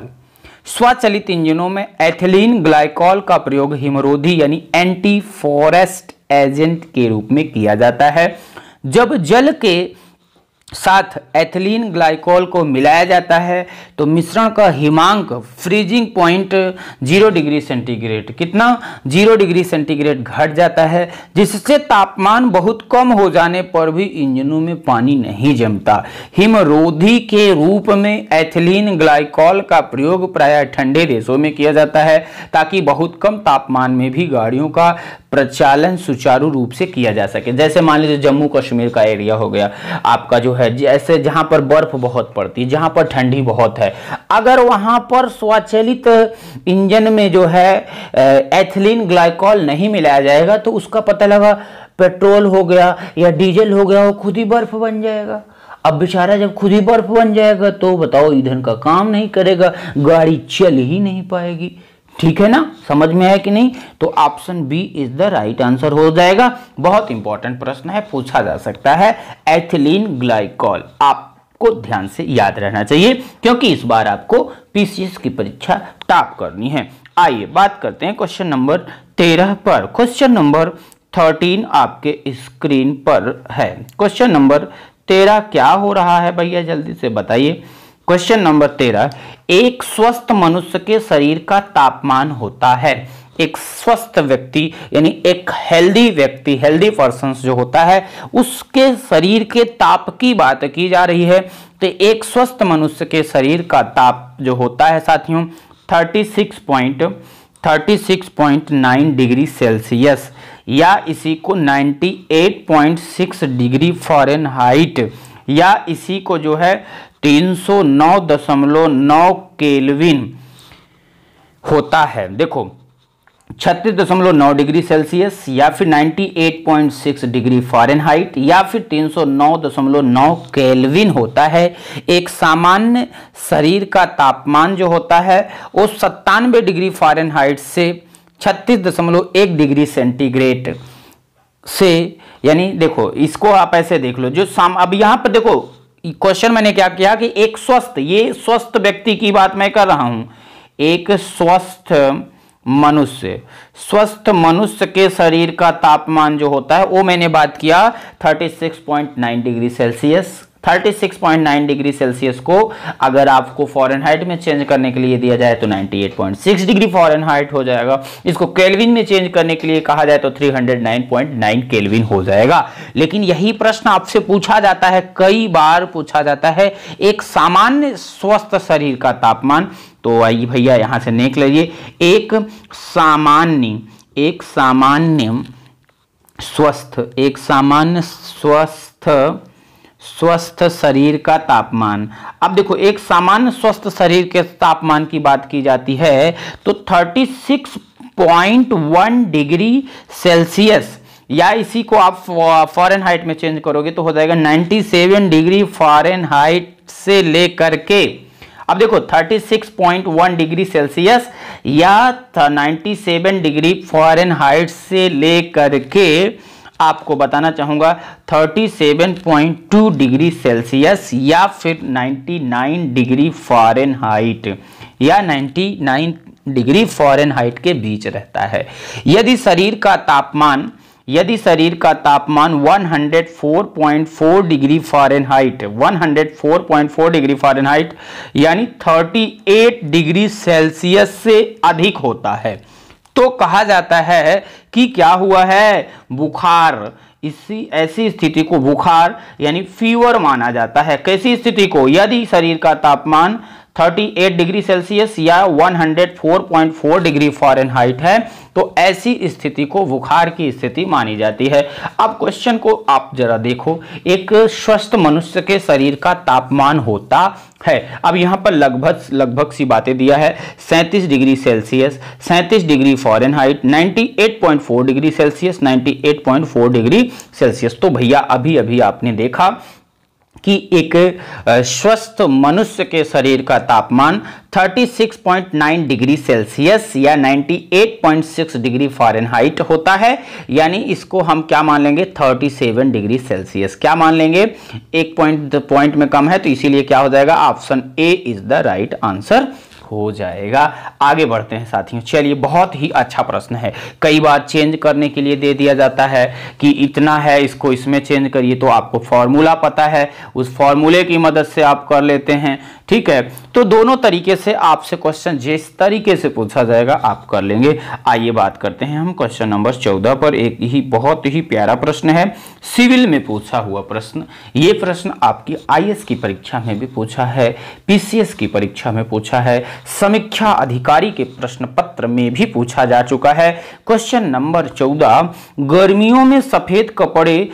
स्वचालित इंजनों में एथिलीन ग्लाइकॉल का प्रयोग हिमरोधी यानी एंटी फॉरेस्ट एजेंट के रूप में किया जाता है। जब जल के साथ एथिलीन ग्लाइकॉल को मिलाया जाता है तो मिश्रण का हिमांक फ्रीजिंग पॉइंट 0 डिग्री सेंटीग्रेड, कितना 0 डिग्री सेंटीग्रेड घट जाता है, जिससे तापमान बहुत कम हो जाने पर भी इंजनों में पानी नहीं जमता। हिमरोधी के रूप में एथिलीन ग्लाइकॉल का प्रयोग प्रायः ठंडे देशों में किया जाता है ताकि बहुत कम तापमान में भी गाड़ियों का प्रचालन सुचारू रूप से किया जा सके। जैसे मान लीजिए जम्मू कश्मीर का एरिया हो गया आपका, जो है जैसे जहां पर बर्फ बहुत पड़ती है, जहां पर ठंडी बहुत है, अगर वहां पर स्वचालित इंजन में जो है एथिलीन ग्लाइकॉल नहीं मिलाया जाएगा तो उसका पता लगा पेट्रोल हो गया या डीजल हो गया, वो खुद ही बर्फ बन जाएगा। अब बेचारा जब खुद ही बर्फ बन जाएगा तो बताओ ईंधन का काम नहीं करेगा, गाड़ी चल ही नहीं पाएगी। ठीक है ना, समझ में आया कि नहीं? तो option B is the right answer हो जाएगा। बहुत इंपॉर्टेंट प्रश्न है, पूछा जा सकता है। एथिलीन ग्लाइकॉल आपको ध्यान से याद रहना चाहिए क्योंकि इस बार आपको पीसीएस की परीक्षा टॉप करनी है। आइए बात करते हैं क्वेश्चन नंबर 13 पर। क्वेश्चन नंबर 13 आपके स्क्रीन पर है। क्वेश्चन नंबर 13 क्या हो रहा है भैया, जल्दी से बताइए। क्वेश्चन नंबर 13, एक स्वस्थ मनुष्य के शरीर का तापमान होता है। एक स्वस्थ व्यक्ति यानी एक हेल्दी व्यक्ति, हेल्दी पर्सन जो होता है उसके शरीर के ताप की बात की जा रही है। तो एक स्वस्थ मनुष्य के शरीर का ताप जो होता है साथियों 36.9 डिग्री सेल्सियस या इसी को 98.6 डिग्री फ़ारेनहाइट या इसी को जो है 309.9 केल्विन होता है। देखो 36.9 डिग्री सेल्सियस या फिर 98.6 डिग्री फ़ारेनहाइट या फिर 309.9 केल्विन होता है। एक सामान्य शरीर का तापमान जो होता है वो 97 डिग्री फ़ारेनहाइट से 36.1 डिग्री सेंटीग्रेड से, यानी देखो इसको आप ऐसे देख लो जो अब यहाँ पर देखो क्वेश्चन मैंने क्या किया कि एक स्वस्थ, ये स्वस्थ व्यक्ति की बात मैं कर रहा हूं। एक स्वस्थ मनुष्य के शरीर का तापमान जो होता है वो मैंने बात किया 36.9 डिग्री सेल्सियस। 36.9 डिग्री सेल्सियस को अगर आपको फ़ारेनहाइट में चेंज करने के लिए दिया जाए तो 98.6 डिग्री फ़ारेनहाइट हो जाएगा। इसको केल्विन में चेंज करने के लिए कहा जाए तो 309.9 केल्विन हो जाएगा। लेकिन यही प्रश्न आपसे पूछा जाता है, कई बार पूछा जाता है, एक सामान्य स्वस्थ शरीर का तापमान। तो आइए भैया यहां से देख लीजिए, एक सामान्य स्वस्थ स्वस्थ शरीर का तापमान। अब देखो, एक सामान्य स्वस्थ शरीर के तापमान की बात की जाती है तो 36.1 डिग्री सेल्सियस, या इसी को आप फ़ारेनहाइट में चेंज करोगे तो हो जाएगा 97 डिग्री फ़ारेनहाइट से लेकर के, अब देखो 36.1 डिग्री सेल्सियस या 97 डिग्री फ़ारेनहाइट से लेकर के आपको बताना चाहूंगा 37.2 डिग्री सेल्सियस या फिर 99 डिग्री फ़ारेनहाइट या 99 डिग्री फ़ारेनहाइट के बीच रहता है। यदि शरीर का तापमान 104.4 डिग्री फ़ारेनहाइट 104.4 डिग्री फ़ारेनहाइट यानी 38 डिग्री सेल्सियस से अधिक होता है तो कहा जाता है कि क्या हुआ है, बुखार। ऐसी स्थिति को बुखार यानी फीवर माना जाता है। कैसी स्थिति को? यदि शरीर का तापमान 38 डिग्री सेल्सियस या 104.4 डिग्री फ़ारेनहाइट है तो ऐसी स्थिति को बुखार की स्थिति मानी जाती है। अब क्वेश्चन को आप जरा देखो, एक स्वस्थ मनुष्य के शरीर का तापमान होता है, अब यहाँ पर लगभग सी बातें दिया है, 37 degree Celsius, 37 degree Fahrenheit, 98.4 degree Celsius, 98.4 degree Celsius. तो भैया अभी अभी आपने देखा कि एक स्वस्थ मनुष्य के शरीर का तापमान 36.9 डिग्री सेल्सियस या 98.6 डिग्री फ़ारेनहाइट होता है, यानी इसको हम क्या मान लेंगे, 37 डिग्री सेल्सियस क्या मान लेंगे, एक पॉइंट में कम है तो इसीलिए क्या हो जाएगा, option A is the right answer हो जाएगा। आगे बढ़ते हैं साथियों, चलिए बहुत ही अच्छा प्रश्न है। कई बार चेंज करने के लिए दे दिया जाता है कि इतना है इसको इसमें चेंज करिए, तो आपको फॉर्मूला पता है, उस फॉर्मूले की मदद से आप कर लेते हैं, ठीक है। तो दोनों तरीके से आपसे क्वेश्चन जिस तरीके से पूछा जाएगा आप कर लेंगे। आइए बात करते हैं हम क्वेश्चन नंबर 14 पर। एक ही बहुत ही प्यारा प्रश्न है, सिविल में पूछा हुआ प्रश्न। ये प्रश्न आपकी आईएएस की परीक्षा में भी पूछा है, पीसीएस की परीक्षा में पूछा है, समीक्षा अधिकारी के प्रश्न पत्र में भी पूछा जा चुका है। क्वेश्चन नंबर 14, गर्मियों में सफेद कपड़े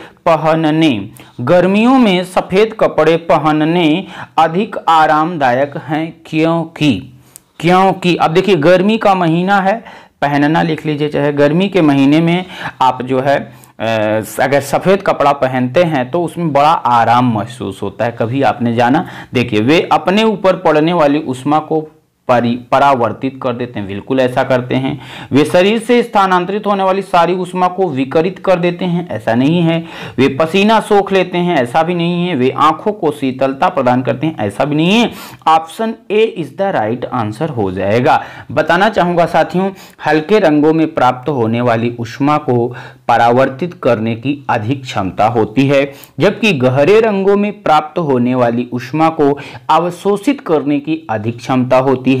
पहनने अधिक आरामदायक हैं क्योंकि अब देखिए गर्मी का महीना है, पहनना लिख लीजिए, चाहे गर्मी के महीने में आप जो है अगर सफ़ेद कपड़ा पहनते हैं तो उसमें बड़ा आराम महसूस होता है। कभी आपने जाना, देखिए वे अपने ऊपर पड़ने वाली उष्मा को परावर्तित कर देते हैं, बिल्कुल ऐसा करते हैं। वे शरीर से स्थानांतरित होने वाली सारी उष्मा को विकिरित कर देते हैं, ऐसा नहीं है। वे पसीना सोख लेते हैं, ऐसा भी नहीं है। वे आंखों को शीतलता प्रदान करते हैं, ऐसा भी नहीं है। Option A is the right answer हो जाएगा। बताना चाहूंगा साथियों, हल्के रंगों में प्राप्त होने वाली उष्मा को परावर्तित करने की अधिक क्षमता होती है, जबकि गहरे रंगों में प्राप्त होने वाली उष्मा को अवशोषित करने की अधिक क्षमता होती है।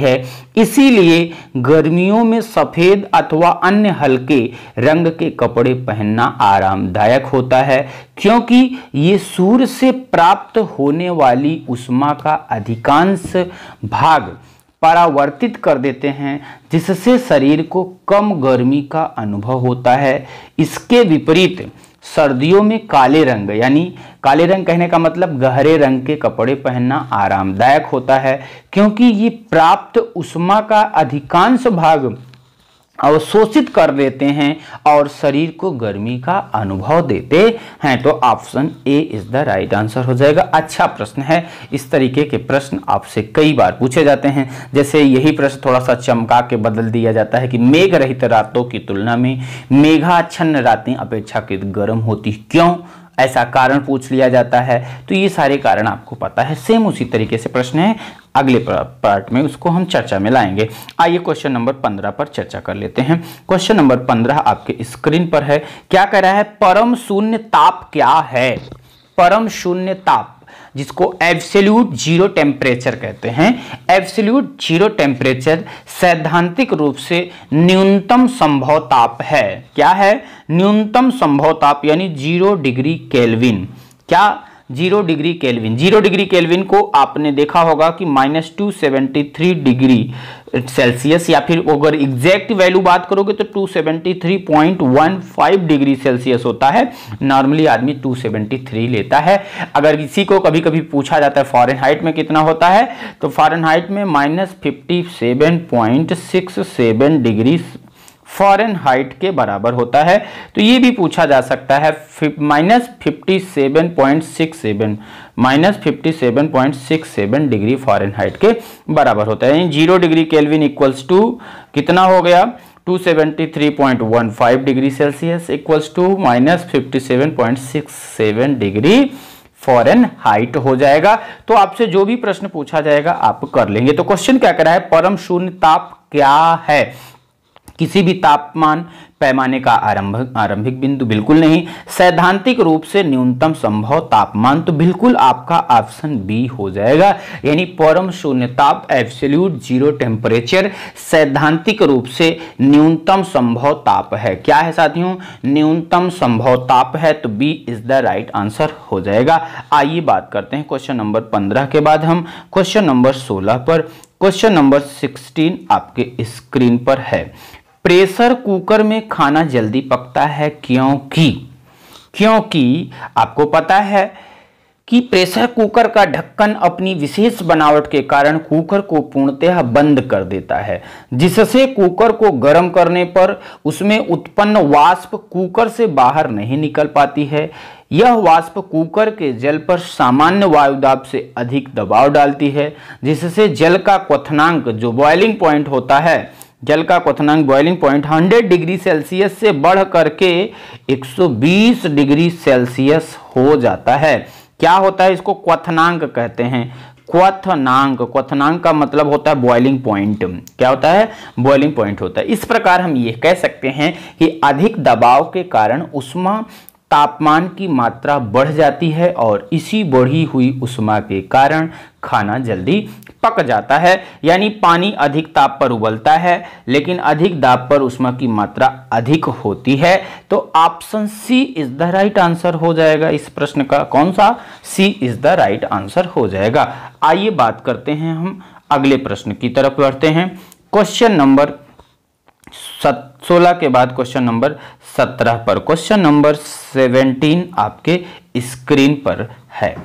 इसीलिए गर्मियों में सफेद अथवा अन्य हल्के रंग के कपड़े पहनना आरामदायक होता है, क्योंकि ये सूर्य से प्राप्त होने वाली उष्मा का अधिकांश भाग परावर्तित कर देते हैं, जिससे शरीर को कम गर्मी का अनुभव होता है। इसके विपरीत सर्दियों में काले रंग, यानी काले रंग कहने का मतलब गहरे रंग के कपड़े पहनना आरामदायक होता है, क्योंकि ये प्राप्त उष्मा का अधिकांश भाग अवशोषित कर देते हैं और शरीर को गर्मी का अनुभव देते हैं। तो option A is the right answer हो जाएगा। अच्छा प्रश्न है, इस तरीके के प्रश्न आपसे कई बार पूछे जाते हैं। जैसे यही प्रश्न थोड़ा सा चमका के बदल दिया जाता है कि मेघ रहित रातों की तुलना में मेघाच्छन्न रातें अपेक्षाकृत गर्म होती, क्यों? ऐसा कारण पूछ लिया जाता है। तो ये सारे कारण आपको पता है। सेम उसी तरीके से प्रश्न है, अगले पार्ट में उसको हम चर्चा में लाएंगे। आइए क्वेश्चन नंबर 15 पर चर्चा कर लेते हैं। क्वेश्चन नंबर 15 आपके स्क्रीन पर है। क्या कह रहा है? परम शून्य ताप क्या है? परम शून्य ताप, जिसको एब्सोल्यूट जीरो टेम्परेचर कहते हैं। एब्सोल्यूट जीरो टेम्परेचर सैद्धांतिक रूप से न्यूनतम संभव ताप है। क्या है? न्यूनतम संभव ताप यानी 0 डिग्री केल्विन। क्या? 0 डिग्री केल्विन। 0 डिग्री केल्विन को आपने देखा होगा कि -273 डिग्री सेल्सियस, या फिर अगर एग्जैक्ट वैल्यू बात करोगे तो 273.15 डिग्री सेल्सियस होता है। नॉर्मली आदमी 273 लेता है। अगर किसी को कभी कभी पूछा जाता है फ़ारेनहाइट में कितना होता है, तो फ़ारेनहाइट में -57.67 डिग्री फ़ारेनहाइट के बराबर होता है। तो ये भी पूछा जा सकता है -57.67 डिग्री फ़ारेनहाइट के बराबर होता है। 0 डिग्री केल्विन इक्वल्स टू कितना हो गया, 273.15 degree Celsius equals to -57.67 degree Fahrenheit हो जाएगा। तो आपसे जो भी प्रश्न पूछा जाएगा आप कर लेंगे। तो क्वेश्चन क्या कह रहा है, परम शून्य ताप क्या है? किसी भी तापमान पैमाने का आरंभिक बिंदु, बिल्कुल नहीं। सैद्धांतिक रूप से न्यूनतम संभव तापमान, तो बिल्कुल आपका ऑप्शन बी हो जाएगा। यानी परम शून्य ताप, एब्सोल्यूट जीरो टेम्परेचर, सैद्धांतिक रूप से न्यूनतम संभव ताप है। क्या है साथियों? न्यूनतम संभव ताप है। तो B is the right answer हो जाएगा। आइए बात करते हैं क्वेश्चन नंबर 15 के बाद हम क्वेश्चन नंबर 16 पर। क्वेश्चन नंबर 16 आपके स्क्रीन पर है। प्रेशर कुकर में खाना जल्दी पकता है क्योंकि आपको पता है कि प्रेशर कुकर का ढक्कन अपनी विशेष बनावट के कारण कुकर को पूर्णतः बंद कर देता है, जिससे कुकर को गर्म करने पर उसमें उत्पन्न वाष्प कुकर से बाहर नहीं निकल पाती है। यह वाष्प कुकर के जल पर सामान्य वायुदाब से अधिक दबाव डालती है, जिससे जल का क्वथनांक जो बॉइलिंग पॉइंट होता है, जल का क्वथनांक बॉइलिंग पॉइंट 100 डिग्री सेल्सियस से बढ़ करके 120 डिग्री सेल्सियस हो जाता है। क्या होता है? इसको क्वथनांक कहते हैं। क्वथनांक का मतलब होता है बॉइलिंग पॉइंट। क्या होता है? बॉइलिंग पॉइंट होता है। इस प्रकार हम ये कह सकते हैं कि अधिक दबाव के कारण ऊष्मा तापमान की मात्रा बढ़ जाती है और इसी बढ़ी हुई ऊष्मा के कारण खाना जल्दी पक जाता है। यानी पानी अधिक ताप पर उबलता है, लेकिन अधिक दाब पर ऊष्मा की मात्रा अधिक होती है। तो option C is the right answer हो जाएगा इस प्रश्न का। कौन सा? C is the right answer हो जाएगा। आइए बात करते हैं हम अगले प्रश्न की तरफ बढ़ते हैं। क्वेश्चन नंबर 16 के बाद क्वेश्चन नंबर 17 पर। क्वेश्चन नंबर 17 आपके स्क्रीन पर है।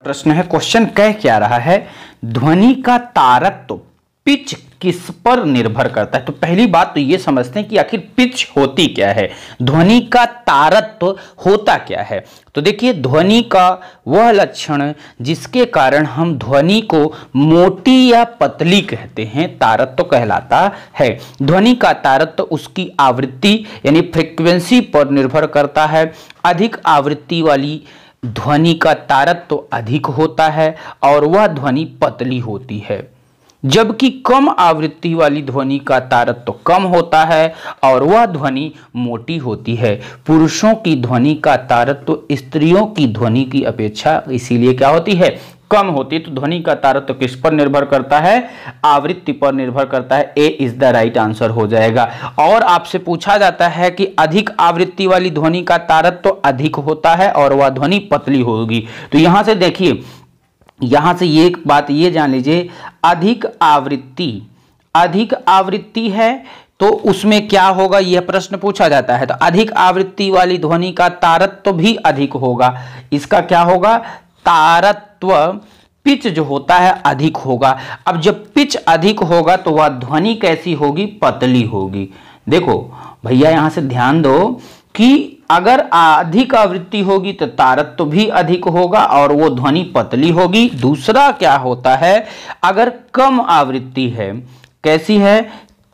प्रश्न है, क्वेश्चन कह क्या रहा है, ध्वनि का तारत्व पिच किस पर निर्भर करता है? तो पहली बात तो ये समझते हैं कि आखिर पिच होती क्या है, ध्वनि का तारत्व होता क्या है। तो देखिए, ध्वनि का वह लक्षण जिसके कारण हम ध्वनि को मोटी या पतली कहते हैं, तारत्व कहलाता है। ध्वनि का तारत्व उसकी आवृत्ति यानी फ्रीक्वेंसी पर निर्भर करता है। अधिक आवृत्ति वाली ध्वनि का तारत्व अधिक होता है और वह ध्वनि पतली होती है, जबकि कम आवृत्ति वाली ध्वनि का तारत्व कम होता है और वह ध्वनि मोटी होती है। पुरुषों की ध्वनि का तारत्व स्त्रियों की ध्वनि की अपेक्षा इसीलिए क्या होती है? कम होती है। तो ध्वनि का तारत्व किस पर निर्भर करता है? आवृत्ति पर निर्भर करता है। ए इज द राइट आंसर हो जाएगा। और आपसे पूछा जाता है कि अधिक आवृत्ति वाली ध्वनि का तारत्व अधिक होता है और वह ध्वनि पतली होगी। तो यहां से देखिए, यहां से ये एक बात ये जान लीजिए, अधिक आवृत्ति है तो उसमें क्या होगा, यह प्रश्न पूछा जाता है। तो अधिक आवृत्ति वाली ध्वनि का तारत्व भी अधिक होगा। इसका क्या होगा? तारत्व, पिच जो होता है अधिक होगा। अब जब पिच अधिक होगा तो वह ध्वनि कैसी होगी? पतली होगी। देखो भैया, यहां से ध्यान दो कि अगर अधिक आवृत्ति होगी तो तारत्व भी अधिक होगा और वो ध्वनि पतली होगी। दूसरा क्या होता है, अगर कम आवृत्ति है, कैसी है?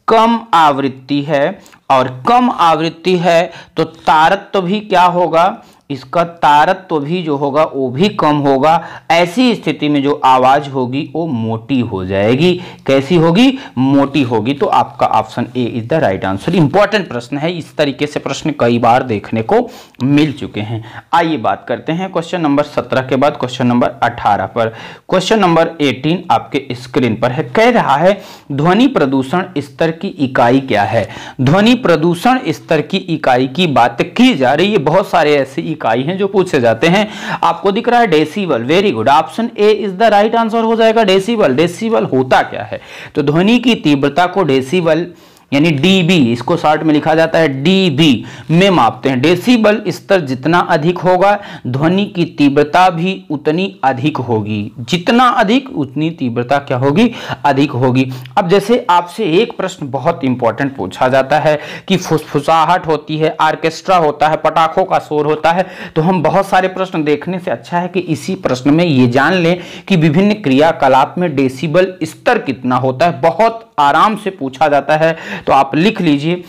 कम आवृत्ति है, और कम आवृत्ति है तो तारत्व भी क्या होगा? इसका तारत्व भी जो होगा वो भी कम होगा। ऐसी स्थिति में जो आवाज होगी वो मोटी हो जाएगी। कैसी होगी? मोटी होगी। तो आपका option A is the right answer. Important प्रश्न है, इस तरीके से प्रश्न कई बार देखने को मिल चुके हैं। आइए बात करते हैं क्वेश्चन नंबर 17 के बाद क्वेश्चन नंबर 18 पर। क्वेश्चन नंबर 18 आपके स्क्रीन पर है। कह रहा है, ध्वनि प्रदूषण स्तर की इकाई क्या है? ध्वनि प्रदूषण स्तर की इकाई की बात की जा रही है। बहुत सारे ऐसी इकाई हैं जो पूछे जाते हैं। आपको दिख रहा है decibel, very good, option A is the right answer हो जाएगा डेसिबल। डेसिबल होता क्या है? तो ध्वनि की तीव्रता को डेसिबल यानी डीबी, इसको शॉर्ट में लिखा जाता है डीबी में मापते हैं। डेसिबल स्तर जितना अधिक होगा ध्वनि की तीव्रता भी उतनी अधिक होगी, जितना अधिक उतनी तीव्रता क्या होगी? अधिक होगी। अब जैसे आपसे एक प्रश्न बहुत इंपॉर्टेंट पूछा जाता है कि फुसफुसाहट होती है, ऑर्केस्ट्रा होता है, पटाखों का शोर होता है, तो हम बहुत सारे प्रश्न देखने से अच्छा है कि इसी प्रश्न में ये जान लें कि विभिन्न क्रियाकलाप में डेसिबल स्तर कितना होता है। बहुत आराम से पूछा जाता है, तो आप लिख लीजिए,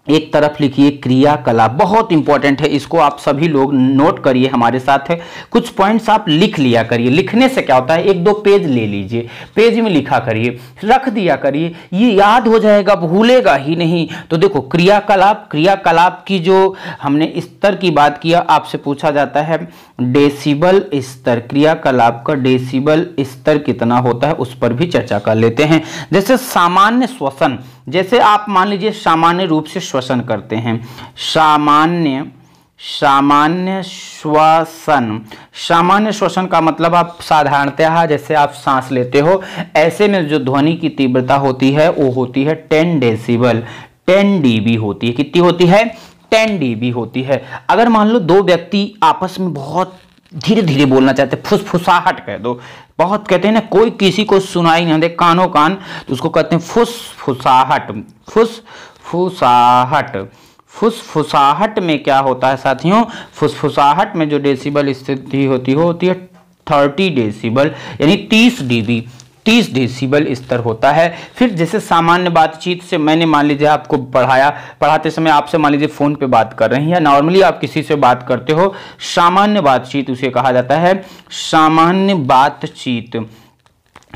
एक तरफ लिखिए क्रियाकलाप, बहुत इंपॉर्टेंट है, इसको आप सभी लोग नोट करिए हमारे साथ है। कुछ पॉइंट्स आप लिख लिया करिए। लिखने से क्या होता है, एक दो पेज ले लीजिए, पेज में लिखा करिए, रख दिया करिए, ये याद हो जाएगा, भूलेगा ही नहीं। तो देखो क्रियाकलाप, क्रियाकलाप की जो हमने स्तर की बात किया, आपसे पूछा जाता है डेसिबल स्तर, क्रियाकलाप का डेसिबल स्तर कितना होता है उस पर भी चर्चा कर लेते हैं। जैसे सामान्य श्वसन, जैसे आप मान लीजिए सामान्य रूप से श्वसन करते हैं, सामान्य श्वसन, सामान्य श्वसन का मतलब आप साधारणतः जैसे आप सांस लेते हो, ऐसे में जो ध्वनि की तीव्रता होती है वो होती है 10 डेसिबल, 10 डीबी होती है। कितनी होती है? 10 डीबी होती है। अगर मान लो दो व्यक्ति आपस में बहुत धीरे धीरे बोलना चाहते हैं, फुसफुसाहट कह दो, बहुत कहते हैं ना कोई किसी को सुनाई नहीं दे, कानों कान, तो उसको कहते हैं फुसफुसाहट। फुसफुसाहट, फुसफुसाहट में क्या होता है साथियों? फुसफुसाहट में जो डेसिबल स्थिति होती है 30 डेसिबल यानी 30 डीबी, 30 डेसिबल स्तर होता है। फिर जैसे सामान्य बातचीत से, मैंने मान लीजिए आपको पढ़ाते समय आपसे मान लीजिए फोन पे बात कर रहे हैं या नॉर्मली आप किसी से बात करते हो, सामान्य बातचीत उसे कहा जाता है। सामान्य बातचीत,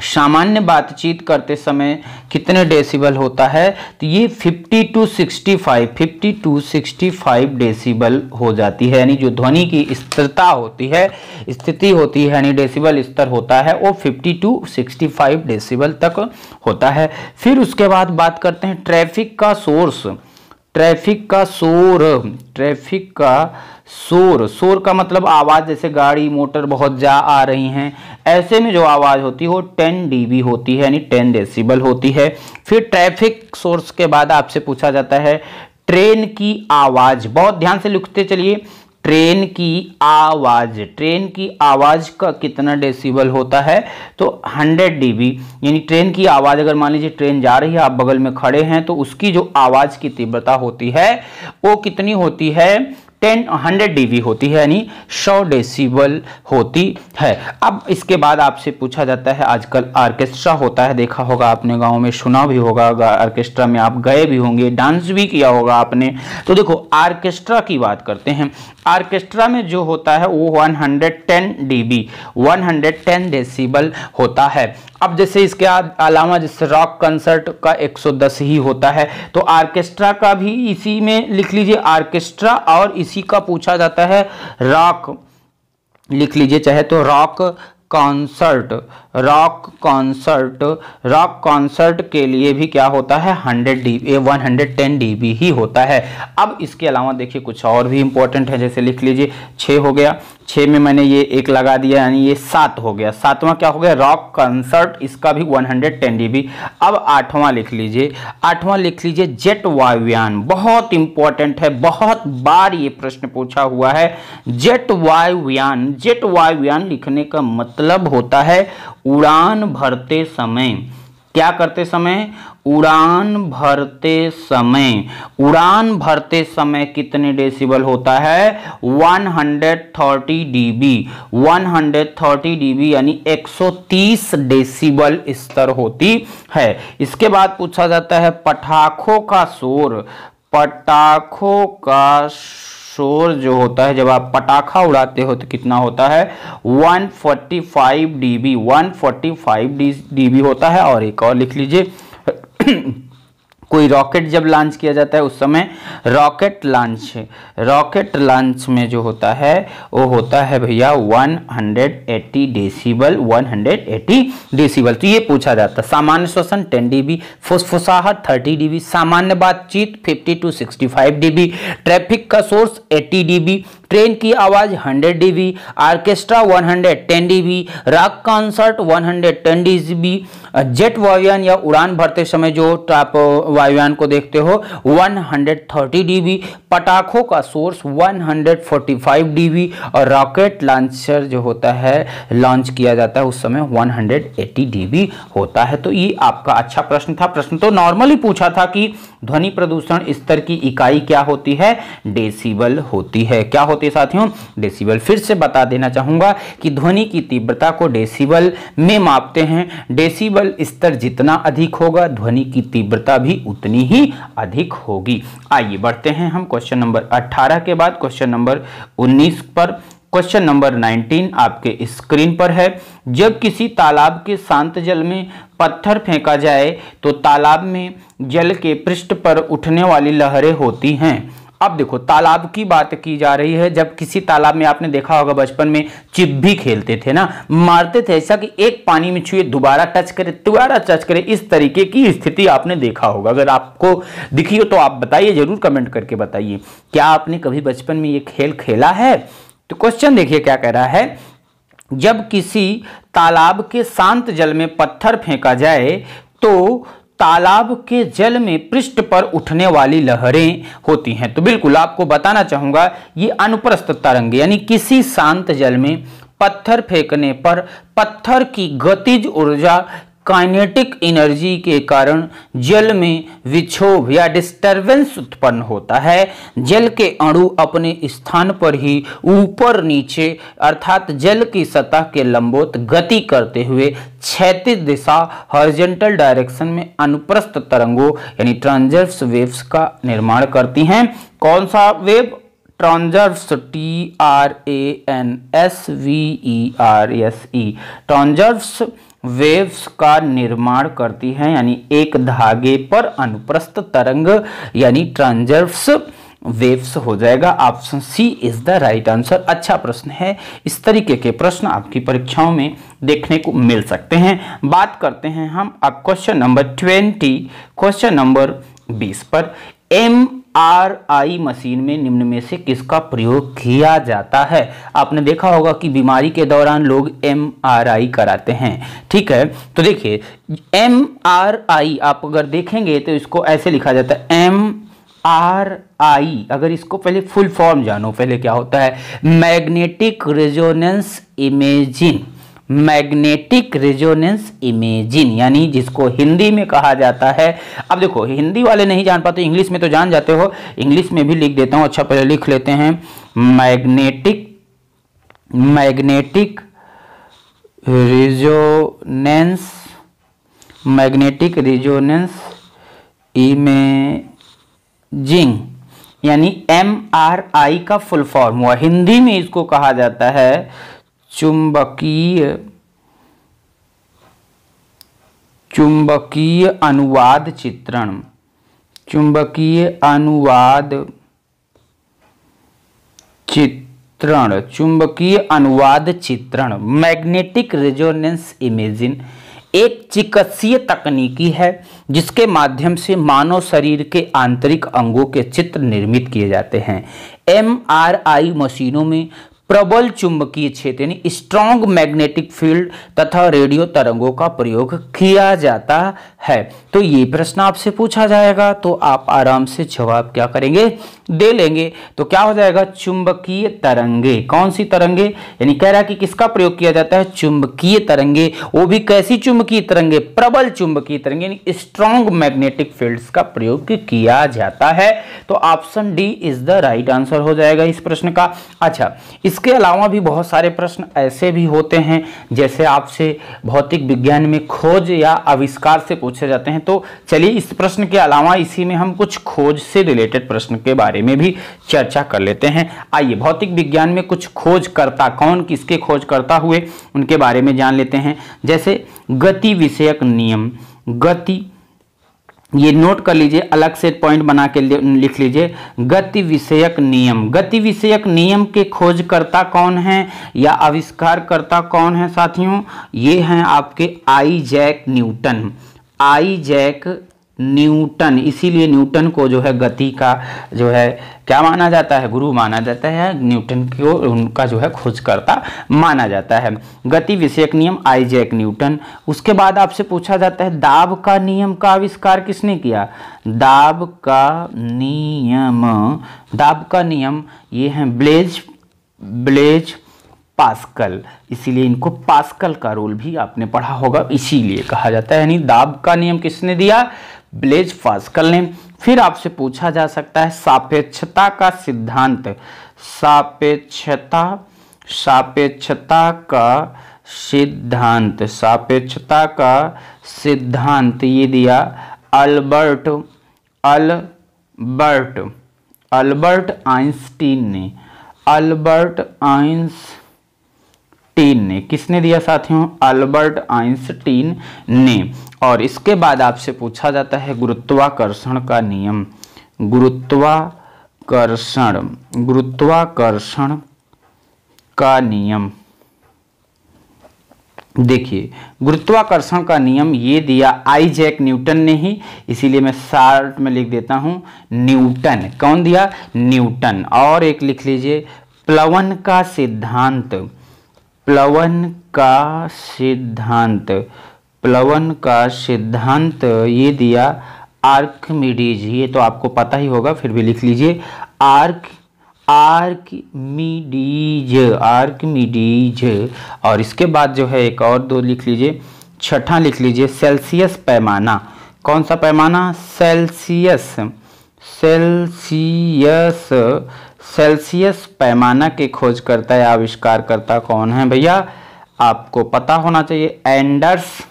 सामान्य बातचीत करते समय कितने डेसिबल होता है? तो ये 50 to 65 डेसिबल हो जाती है, यानी जो ध्वनि की स्थिरता होती है, स्थिति होती है, यानी डेसिबल स्तर होता है वो 50 to 65 डेसिबल तक होता है। फिर उसके बाद बात करते हैं ट्रैफिक का सोर्स, ट्रैफिक का शोर, ट्रैफिक का शोर, शोर का मतलब आवाज, जैसे गाड़ी मोटर बहुत जा आ रही हैं, ऐसे में जो आवाज होती है वो 10 डीबी होती है, यानी 10 डेसिबल होती है। फिर ट्रैफिक सोर्स के बाद आपसे पूछा जाता है ट्रेन की आवाज, बहुत ध्यान से लिखते चलिए, ट्रेन की आवाज, ट्रेन की आवाज का कितना डेसिबल होता है? तो 100 डीबी, यानी ट्रेन की आवाज, अगर मान लीजिए ट्रेन जा रही है, आप बगल में खड़े हैं, तो उसकी जो आवाज की तीव्रता होती है वो कितनी होती है? 100 डीबी होती है, यानी 100 डेसिबल होती है। अब इसके बाद आपसे पूछा जाता है, आजकल ऑर्केस्ट्रा होता है, देखा होगा आपने, गांव में सुना भी होगा, ऑर्केस्ट्रा में आप गए भी होंगे, डांस भी किया होगा आपने। तो देखो ऑर्केस्ट्रा की बात करते हैं, ऑर्केस्ट्रा में जो होता है वो 110 डीबी, 110 डेसिबल होता है। अब जैसे इसके अलावा जैसे रॉक कंसर्ट का 110 ही होता है, तो ऑर्केस्ट्रा का भी इसी में लिख लीजिए, ऑर्केस्ट्रा, और इसी का पूछा जाता है रॉक, लिख लीजिए चाहे तो rock concert, rock concert, rock concert के लिए भी क्या होता है? 110 डीबी ही होता है। अब इसके अलावा देखिए कुछ और भी इंपॉर्टेंट है, जैसे लिख लीजिए 6 हो गया, 6 में मैंने ये 1 लगा दिया, यानी ये 7 हो गया, 7वां क्या हो गया? रॉक कॉन्सर्ट, इसका भी 110 डीबी। अब 8वां लिख लीजिए, 8वां लिख लीजिए जेट वायुयान, बहुत इंपॉर्टेंट है, बहुत बार ये प्रश्न पूछा हुआ है। जेट वायुयान, जेट वायुयान लिखने का मतलब होता है उड़ान भरते समय, क्या करते समय? उड़ान भरते समय, उड़ान भरते समय कितने डेसिबल होता है? 130 डीबी, 130 डीबी यानी 130 डेसिबल स्तर होती है। इसके बाद पूछा जाता है पटाखों का शोर, पटाखों का शोर जो होता है, जब आप पटाखा उड़ाते हो तो कितना होता है? 145 डीबी, 145 डीबी होता है। और एक और लिख लीजिए कोई रॉकेट जब लॉन्च किया जाता है उस समय रॉकेट लॉन्च में जो होता है वो होता है भैया 180 डेसिबल, 180 डेसिबल। तो ये पूछा जाता है। सामान्य श्वसन 10 डीबी, फुसफुसाहट 30 डीबी, सामान्य बातचीत 50 to 65 डीबी, ट्रैफिक का सोर्स 80 डीबी, ट्रेन की आवाज 100 dB, orchestra 110 dB, rock concert 110 dB, jet वायुयान या उड़ान भरते समय जो आप वायुयान को देखते हो 130 dB, पटाखों का सोर्स 145 dB और रॉकेट लॉन्चर जो होता है लॉन्च किया जाता है उस समय 180 dB होता है। तो ये आपका अच्छा प्रश्न था। प्रश्न तो नॉर्मली पूछा था कि ध्वनि प्रदूषण स्तर की इकाई क्या होती है, डेसिबल होती है। क्या होती है साथियों, डेसिबल। फिर से बता देना चाहूंगा कि ध्वनि की तीव्रता को डेसिबल में मापते हैं। डेसिबल स्तर जितना अधिक होगा ध्वनि की तीव्रता भी उतनी ही अधिक होगी। आइए बढ़ते हैं हम क्वेश्चन नंबर 18 के बाद क्वेश्चन नंबर 19 पर। क्वेश्चन नंबर 19 आपके स्क्रीन पर है। जब किसी तालाब के शांत जल में पत्थर फेंका जाए तो तालाब में जल के पृष्ठ पर उठने वाली लहरें होती हैं। अब देखो तालाब की बात की जा रही है। जब किसी तालाब में आपने देखा होगा बचपन में चिप भी खेलते थे ना, मारते थे ऐसा कि एक पानी में छुए दोबारा टच करे, इस तरीके की स्थिति आपने देखा होगा। अगर आपको दिखी हो तो आप बताइए, जरूर कमेंट करके बताइए, क्या आपने कभी बचपन में ये खेल खेला है। तो क्वेश्चन देखिए क्या कह रहा है, जब किसी तालाब के शांत जल में पत्थर फेंका जाए तो तालाब के जल में पृष्ठ पर उठने वाली लहरें होती हैं। तो बिल्कुल आपको बताना चाहूंगा ये अनुप्रस्थ तरंग यानी किसी शांत जल में पत्थर फेंकने पर पत्थर की गतिज ऊर्जा काइनेटिक एनर्जी के कारण जल में विक्षोभ या डिस्टरबेंस उत्पन्न होता है। जल के अणु अपने स्थान पर ही ऊपर नीचे अर्थात जल की सतह के लंबवत गति करते हुए क्षैतिज दिशा हॉरिजॉन्टल डायरेक्शन में अनुप्रस्थ तरंगों यानी ट्रांसवर्स वेव्स का निर्माण करती हैं। कौन सा wave, transverse, TRANSVERS, transverse waves का निर्माण करती हैं यानी एक धागे पर अनुप्रस्थ तरंग यानी ट्रांसवर्स वेव्स हो जाएगा। Option C is the right answer. अच्छा प्रश्न है। इस तरीके के प्रश्न आपकी परीक्षाओं में देखने को मिल सकते हैं। बात करते हैं हम अब क्वेश्चन नंबर 20, क्वेश्चन नंबर 20 पर। MRI मशीन में निम्न में से किसका प्रयोग किया जाता है। आपने देखा होगा कि बीमारी के दौरान लोग MRI कराते हैं, ठीक है। तो देखिए MRI आप अगर देखेंगे तो इसको ऐसे लिखा जाता है MRI। अगर इसको पहले फुल फॉर्म जानो, पहले क्या होता है, magnetic resonance imaging. Magnetic resonance imaging यानी जिसको हिंदी में कहा जाता है, अब देखो हिंदी वाले नहीं जान पाते, इंग्लिश में तो जान जाते हो, इंग्लिश में भी लिख देता हूं। अच्छा पहले लिख लेते हैं मैग्नेटिक रेजोनेंस इमेजिंग यानी MRI का फुल फॉर्म हुआ। हिंदी में इसको कहा जाता है चुंबकीय अनुवाद चित्रण। चुंबकीय अनुवाद चित्रण मैग्नेटिक रेजोनेंस इमेजिंग एक चिकित्सीय तकनीकी है जिसके माध्यम से मानव शरीर के आंतरिक अंगों के चित्र निर्मित किए जाते हैं। MRI मशीनों में प्रबल चुंबकीय क्षेत्र यानी स्ट्रॉन्ग मैग्नेटिक फील्ड तथा रेडियो तरंगों का प्रयोग किया जाता है। तो ये प्रश्न आपसे पूछा जाएगा तो आप आराम से जवाब क्या करेंगे, दे लेंगे। तो क्या हो जाएगा, चुंबकीय तरंगे। कौन सी तरंगे, यानी कह रहा है कि किसका प्रयोग किया जाता है, चुंबकीय तरंगे। वो भी कैसी चुंबकीय तरंगे, प्रबल चुंबकीय तरंगे यानी स्ट्रॉन्ग मैग्नेटिक फील्ड्स का प्रयोग किया जाता है। तो option D is the right answer हो जाएगा इस प्रश्न का। अच्छा, इसके अलावा भी बहुत सारे प्रश्न ऐसे भी होते हैं जैसे आपसे भौतिक विज्ञान में खोज या आविष्कार से पूछे जाते हैं। तो चलिए इस प्रश्न के अलावा इसी में हम कुछ खोज से रिलेटेड प्रश्न के बारे में भी चर्चा कर लेते हैं। आइए भौतिक विज्ञान में कुछ खोजकर्ता कौन किसके खोजकर्ता हुए उनके बारे में जान लेते हैं। जैसे गति विषयक नियम, गति, ये नोट कर लीजिए, अलग से पॉइंट बना के लिख लीजिए, गति विषयक नियम। गति विषयक नियम के खोजकर्ता कौन हैं या आविष्कारकर्ता कौन है साथियों, ये हैं आपके आइजैक न्यूटन। Isaac Newton. इसीलिए न्यूटन को जो है गति का जो है क्या माना जाता है, गुरु माना जाता है। न्यूटन को उनका जो है खोजकर्ता माना जाता है। गति विषयक नियम आइजैक न्यूटन। उसके बाद आपसे पूछा जाता है दाब का नियम का आविष्कार किसने किया। दाब का नियम ये है ब्लेज पास्कल। इसीलिए इनको पास्कल का रूल भी आपने पढ़ा होगा, इसीलिए कहा जाता है। यानी दाब का नियम किसने दिया, ब्लेज पास्कल ने। फिर आपसे पूछा जा सकता है सापेक्षता का सिद्धांत। सापेक्षता का सिद्धांत ये दिया अल्बर्ट आइंस्टीन ने। किसने दिया साथियों, अल्बर्ट आइंस्टीन ने। और इसके बाद आपसे पूछा जाता है गुरुत्वाकर्षण का नियम। गुरुत्वाकर्षण का नियम देखिए, गुरुत्वाकर्षण का नियम ये दिया आइजैक न्यूटन ने ही, इसीलिए मैं शॉर्ट में लिख देता हूं न्यूटन। कौन दिया, न्यूटन। और एक लिख लीजिए प्लवन का सिद्धांत ये दिया आर्किमिडीज। ये तो आपको पता ही होगा, फिर भी लिख लीजिए आर्किमिडीज। और इसके बाद जो है एक और दो लिख लीजिए, छठा लिख लीजिए सेल्सियस पैमाना। कौन सा पैमाना, सेल्सियस पैमाना के खोजकर्ता या आविष्कारकर्ता कौन है भैया, आपको पता होना चाहिए एंडर्स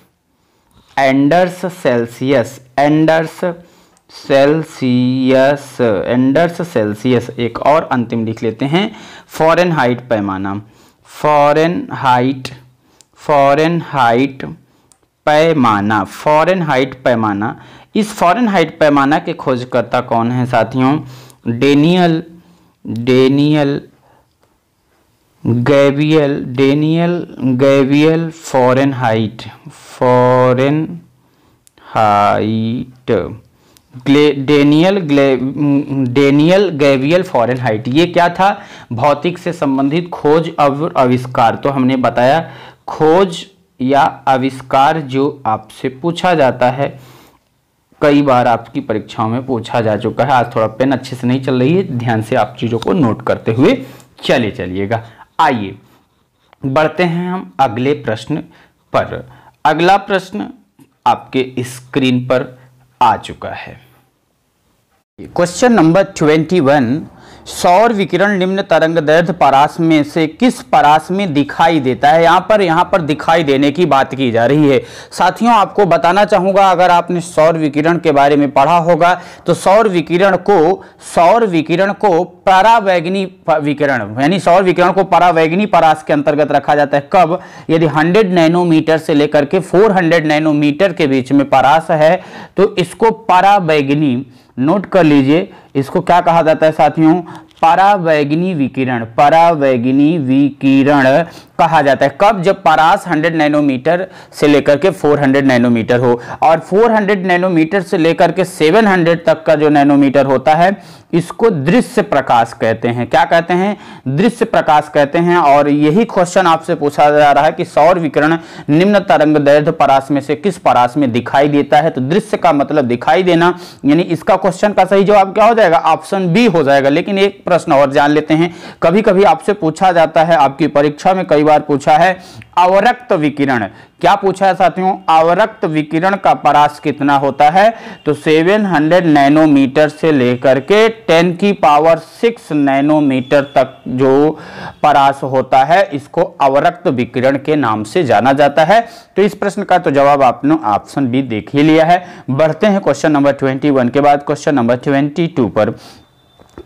सेल्सियस। एक और अंतिम लिख लेते हैं फ़ारेनहाइट पैमाना। इस फ़ारेनहाइट पैमाना के खोजकर्ता कौन है साथियों, Daniel Gabriel Fahrenheit. Daniel Gabriel Fahrenheit. ये क्या था, भौतिक से संबंधित खोज और आविष्कार। तो हमने बताया खोज या आविष्कार जो आपसे पूछा जाता है, कई बार आपकी परीक्षाओं में पूछा जा चुका है। आज थोड़ा पेन अच्छे से नहीं चल रही है, ध्यान से आप चीज़ों को नोट करते हुए चलिएगा। आइए बढ़ते हैं हम अगले प्रश्न पर। अगला प्रश्न आपके स्क्रीन पर आ चुका है। क्वेश्चन नंबर 21, सौर विकिरण निम्न तरंगदैर्घ्य परास में से किस परास में दिखाई देता है। यहाँ पर दिखाई देने की बात की जा रही है। साथियों आपको बताना चाहूंगा, अगर आपने सौर विकिरण के बारे में पढ़ा होगा तो सौर विकिरण को परावैगनी विकिरण, यानी सौर विकिरण को परावैगनी परास के अंतर्गत रखा जाता है। कब, यदि 100 नैनोमीटर से लेकर के 400 नैनोमीटर के बीच में परास है तो इसको परावैगनी, नोट कर लीजिए, इसको क्या कहा जाता है साथियों, परावैगनी विकिरण कहा जाता है। कब, जब परास 100 नैनोमीटर से लेकर के 400 नैनोमीटर हो। और 400 नैनोमीटर से लेकर के 700 तक का जो नैनोमीटर होता है इसको दृश्य प्रकाश कहते हैं। क्या कहते हैं, दृश्य प्रकाश कहते हैं। और यही क्वेश्चन आपसे पूछा जा रहा है कि सौर विकिरण निम्न तरंगदैर्घ्य परास में से किस परास में दिखाई देता है। तो दृश्य का मतलब दिखाई देना, यानी इसका क्वेश्चन का सही जवाब क्या हो जाएगा, ऑप्शन बी हो जाएगा। लेकिन एक प्रश्न और जान लेते हैं, कभी कभी आपसे पूछा जाता है, आपकी परीक्षा में कई बार पूछा है अवरक्त विकिरण। क्या पूछा है साथियों, अवरक्त विकिरण का परास कितना होता है। तो 700 नैनोमीटर से लेकर के 10⁶ नैनोमीटर तक जो परास होता है इसको अवरक्त विकिरण के नाम से जाना जाता है। तो इस प्रश्न का तो जवाब आपने ऑप्शन बी देख ही लिया है। बढ़ते हैं क्वेश्चन नंबर 21 के बाद क्वेश्चन नंबर 22 पर।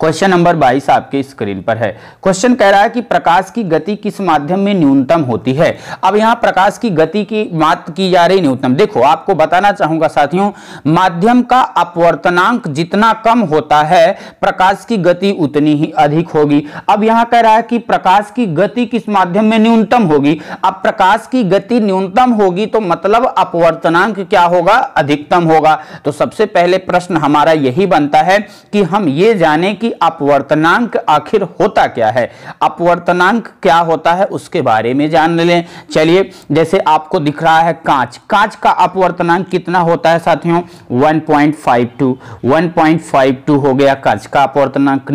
क्वेश्चन नंबर 22 आपके स्क्रीन पर है। क्वेश्चन कह रहा है कि प्रकाश की गति किस माध्यम में न्यूनतम होती है। अब यहां प्रकाश की गति की बात की जा रही न्यूनतम। देखो आपको बताना चाहूंगा साथियों, माध्यम का अपवर्तनांक जितना कम होता है प्रकाश की गति उतनी ही अधिक होगी। अब यहां कह रहा है कि प्रकाश की गति किस माध्यम में न्यूनतम होगी। अब प्रकाश की गति न्यूनतम होगी तो मतलब अपवर्तनांक क्या होगा, अधिकतम होगा। तो सबसे पहले प्रश्न हमारा यही बनता है कि हम ये जाने कि अपवर्तनांक आखिर होता क्या है, अपवर्तनांक क्या होता है उसके बारे में जान लें। चलिए, जैसे आपको दिख रहा है कांच, कांच का अपवर्तनांक कितना होता है साथियों, 1.52 हो गया कांच का अपवर्तनांक।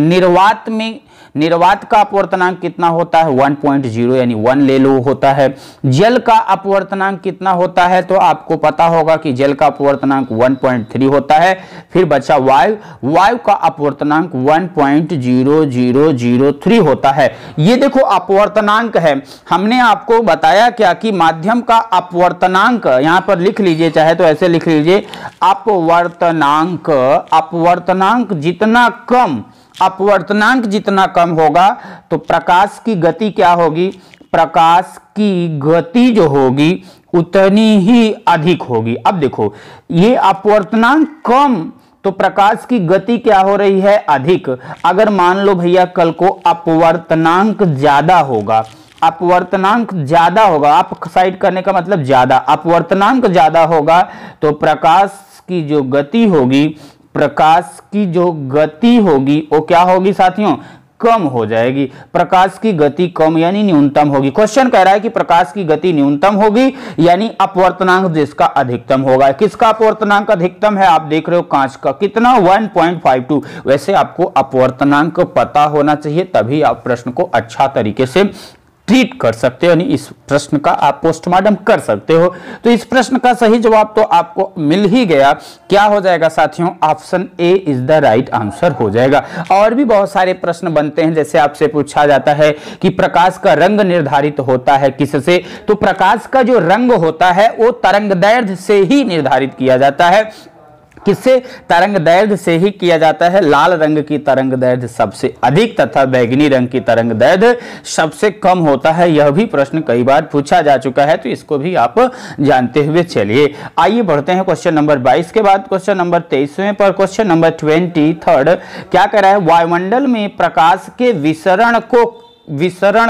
निर्वात का अपवर्तनांक कितना होता है, 1.0 यानी 1 ले लो होता है। जल का अपवर्तनांक कितना होता है, तो आपको पता होगा कि जल का अपवर्तनांक 1.3 होता है। फिर बचा वायु, वायु का अपवर्तनांक 1.0003 होता है। ये देखो अपवर्तनांक है। हमने आपको बताया क्या कि माध्यम का अपवर्तनांक, यहां पर लिख लीजिए, चाहे तो ऐसे लिख लीजिए, अपवर्तनांक जितना कम होगा तो प्रकाश की गति क्या होगी, प्रकाश की गति जो होगी उतनी ही अधिक होगी। अब देखो ये अपवर्तनांक कम तो प्रकाश की गति क्या हो रही है, अधिक। अगर मान लो भैया कल को अपवर्तनांक ज्यादा होगा, अपवर्तनांक ज्यादा होगा, आप साइड करने का मतलब ज्यादा, अपवर्तनांक ज्यादा होगा तो प्रकाश की जो गति होगी वो क्या होगी साथियों, कम हो जाएगी। प्रकाश की गति कम यानी न्यूनतम होगी। क्वेश्चन कह रहा है कि प्रकाश की गति न्यूनतम होगी यानी अपवर्तनांक जिसका अधिकतम होगा। किसका अपवर्तनांक अधिकतम है, आप देख रहे हो कांच का, कितना, 1.52। वैसे आपको अपवर्तनांक पता होना चाहिए, तभी आप प्रश्न को अच्छा तरीके से ट्रीट कर सकते हो, यानी इस प्रश्न का आप पोस्टमार्टम कर सकते हो। तो इस प्रश्न का सही जवाब तो आपको मिल ही गया। क्या हो जाएगा साथियों, option A is the right answer हो जाएगा। और भी बहुत सारे प्रश्न बनते हैं, जैसे आपसे पूछा जाता है कि प्रकाश का रंग निर्धारित होता है किससे, तो प्रकाश का जो रंग होता है वो तरंगदैर्घ्य से ही निर्धारित किया जाता है। किससे, तरंगदैर्घ्य से ही किया जाता है। लाल रंग की तरंगदैर्घ्य सबसे अधिक तथा बैंगनी रंग की तरंगदैर्घ्य सबसे कम होता है। यह भी प्रश्न कई बार पूछा जा चुका है, तो इसको भी आप जानते हुए चलिए। आइए बढ़ते हैं क्वेश्चन नंबर 22 के बाद क्वेश्चन नंबर 23वें पर। क्वेश्चन नंबर 23 क्या कह रहा है, वायुमंडल में प्रकाश के विसरण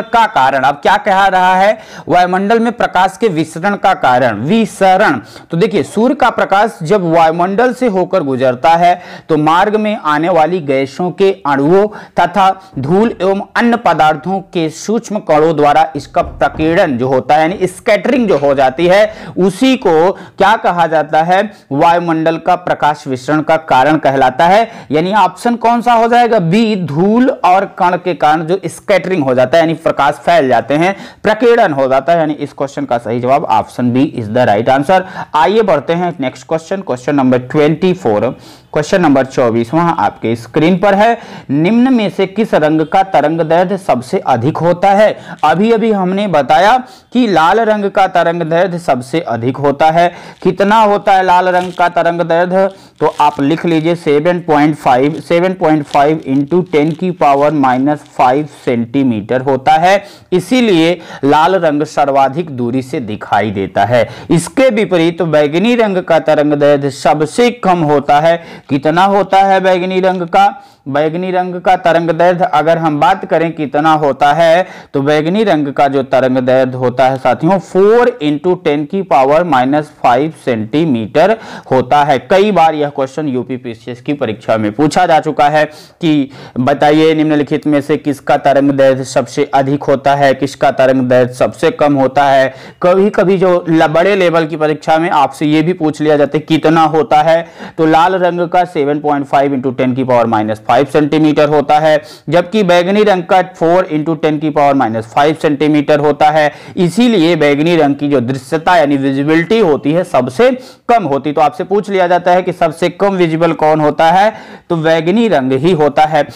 का कारण। अब क्या कह रहा है, वायुमंडल में प्रकाश के विसरण का कारण, विसरण। तो देखिए सूर्य का प्रकाश जब वायुमंडल से होकर गुजरता है तो मार्ग में आने वाली गैसों के अणुओं तथा धूल एवं अन्य पदार्थों के सूक्ष्म कणों द्वारा इसका प्रकीर्णन जो होता है यानी स्कैटरिंग जो हो जाती है, उसी को क्या कहा जाता है, वायुमंडल का प्रकाश विसरण का कारण कहलाता है। यानी ऑप्शन कौन सा हो जाएगा, बी, धूल और कण के कारण जो स्कैटरिंग हो जाता है यानी प्रकाश फैल जाते हैं, प्रकीर्णन हो जाता है। यानी इस क्वेश्चन का सही जवाब option B is the right answer. आइए बढ़ते हैं next question, question number 24। Question number 24 वहां आपके स्क्रीन पर है। निम्न में से किस रंग का तरंगदैर्घ्य सबसे अधिक होता है। अभी अभी हमने बताया कि लाल रंग का तरंगदैर्घ्य सबसे अधिक होता है। कितना होता है लाल रंग का तरंगदैर्घ्य, तो आप लिख लीजिए 7.5 इंटू 10 की पावर -5 सेंटीमीटर होता है। इसीलिए लाल रंग सर्वाधिक दूरी से दिखाई देता है। इसके विपरीत बैंगनी रंग का तरंगदैर्घ्य सबसे कम होता है। कितना होता है बैंगनी रंग का, बैंगनी रंग का तरंगदैर्घ्य अगर हम बात करें कितना होता है, तो बैंगनी रंग का जो तरंगदैर्घ्य होता है साथियों 4 इंटू 10 की पावर -5 सेंटीमीटर होता है। कई बार यह क्वेश्चन यूपीपीसीएस की परीक्षा में पूछा जा चुका है कि बताइए निम्नलिखित में से किसका तरंगदैर्घ्य सबसे अधिक होता है, किसका तरंगदैर्घ्य सबसे कम होता है। कभी कभी जो बड़े लेवल की परीक्षा में आपसे यह भी पूछ लिया जाता है कितना होता है, तो लाल रंग का 7.5 इंटू 10 की पावर -5 सेंटीमीटर होता है, जबकि बैंगनी रंग का 4 इंटू 10 की पावर -5 सेंटीमीटर होता है। इसीलिए बैंगनी रंग की जो दृश्यता यानी विजिबिलिटी होती है सबसे कम होती। तो आपसे पूछ लिया जाता है कि सबसे कम विजिबल कौन होता है, तो बैंगनी रंग ही होता है।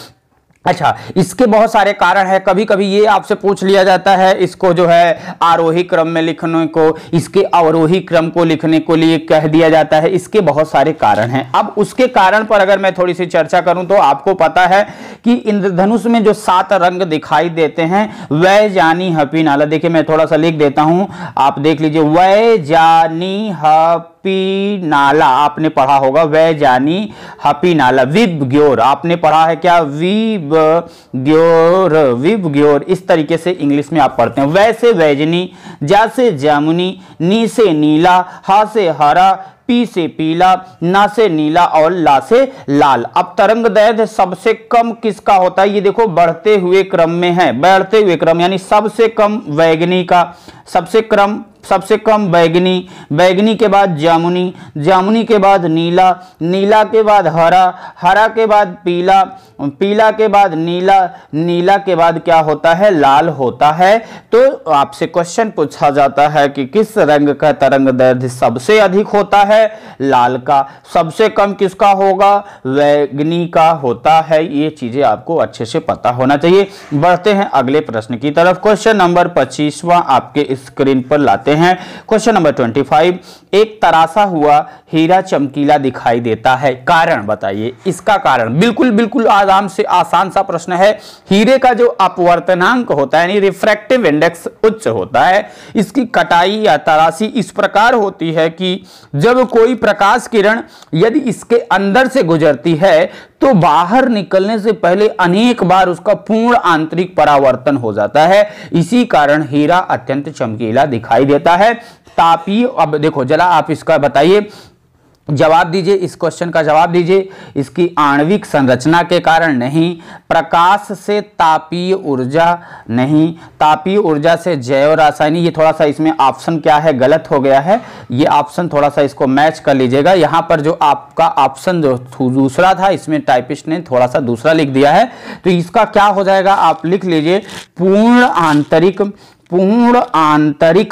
अच्छा, इसके बहुत सारे कारण हैं। कभी कभी ये आपसे पूछ लिया जाता है, इसको जो है आरोही क्रम में लिखने को, इसके अवरोही क्रम को लिखने को लिए कह दिया जाता है। इसके बहुत सारे कारण हैं। अब उसके कारण पर अगर मैं थोड़ी सी चर्चा करूं तो आपको पता है कि इंद्रधनुष में जो 7 रंग दिखाई देते हैं, वैजानी हपी नाला, देखिए मैं थोड़ा सा लिख देता हूं, आप देख लीजिए, वैजानी हपी नाला आपने पढ़ा होगा, वैजानी हपी नाला। विबग्योर आपने पढ़ा है क्या, विबग्योर, विबग्योर, इस तरीके से इंग्लिश में आप पढ़ते हैं। वैसे वैजनी, जा से जामुनी, नी से नीला, हा से हरा, पी से पीला, ना से नीला और ला से लाल। अब तरंग दैर्घ्य सबसे कम किसका होता है, ये देखो बढ़ते हुए क्रम में है, बढ़ते हुए क्रम यानी सबसे कम वैगनी का, सबसे कम बैगनी, बैगनी के बाद जामुनी, जामुनी के बाद नीला, नीला के बाद हरा, हरा के बाद पीला, पीला के बाद नीला, नीला के बाद क्या होता है, लाल होता है। तो आपसे क्वेश्चन पूछा जाता है कि किस रंग का तरंग दैर्घ्य सबसे अधिक होता है, लाल का। सबसे कम किसका होगा, बैगनी का होता है। ये चीजें आपको अच्छे से पता होना चाहिए। बढ़ते हैं अगले प्रश्न की तरफ। क्वेश्चन नंबर 25वां आपके स्क्रीन पर लाते हैं। क्वेश्चन नंबर 25, एक तराशा हुआ हीरा चमकीला दिखाई देता है, कारण बताइए। इसका कारण बिल्कुल बिल्कुल आराम से आसान सा प्रश्न है। हीरे का जो अपवर्तनांक होता है यानी रिफ्रैक्टिव इंडेक्स उच्च होता है। इसकी कटाई या तराशी इस प्रकार होती है कि जब कोई प्रकाश किरण यदि इसके अंदर से गुजरती है तो बाहर निकलने से पहले अनेक बार उसका पूर्ण आंतरिक परावर्तन हो जाता है। इसी कारण हीरा अत्यंत चमकीला दिखाई देता है। तापीय, अब देखो जरा आप इसका बताइए, जवाब दीजिए, इस क्वेश्चन का जवाब दीजिए। इसकी आणविक संरचना के कारण नहीं, प्रकाश से तापीय ऊर्जा नहीं, तापीय ऊर्जा से जैव रासायनिक, ये थोड़ा सा इसमें ऑप्शन क्या है गलत हो गया है, ये ऑप्शन थोड़ा सा इसको मैच कर लीजिएगा। यहां पर जो आपका ऑप्शन जो दूसरा था इसमें टाइपिस्ट ने थोड़ा सा दूसरा लिख दिया है, तो इसका क्या हो जाएगा, आप लिख लीजिए पूर्ण आंतरिक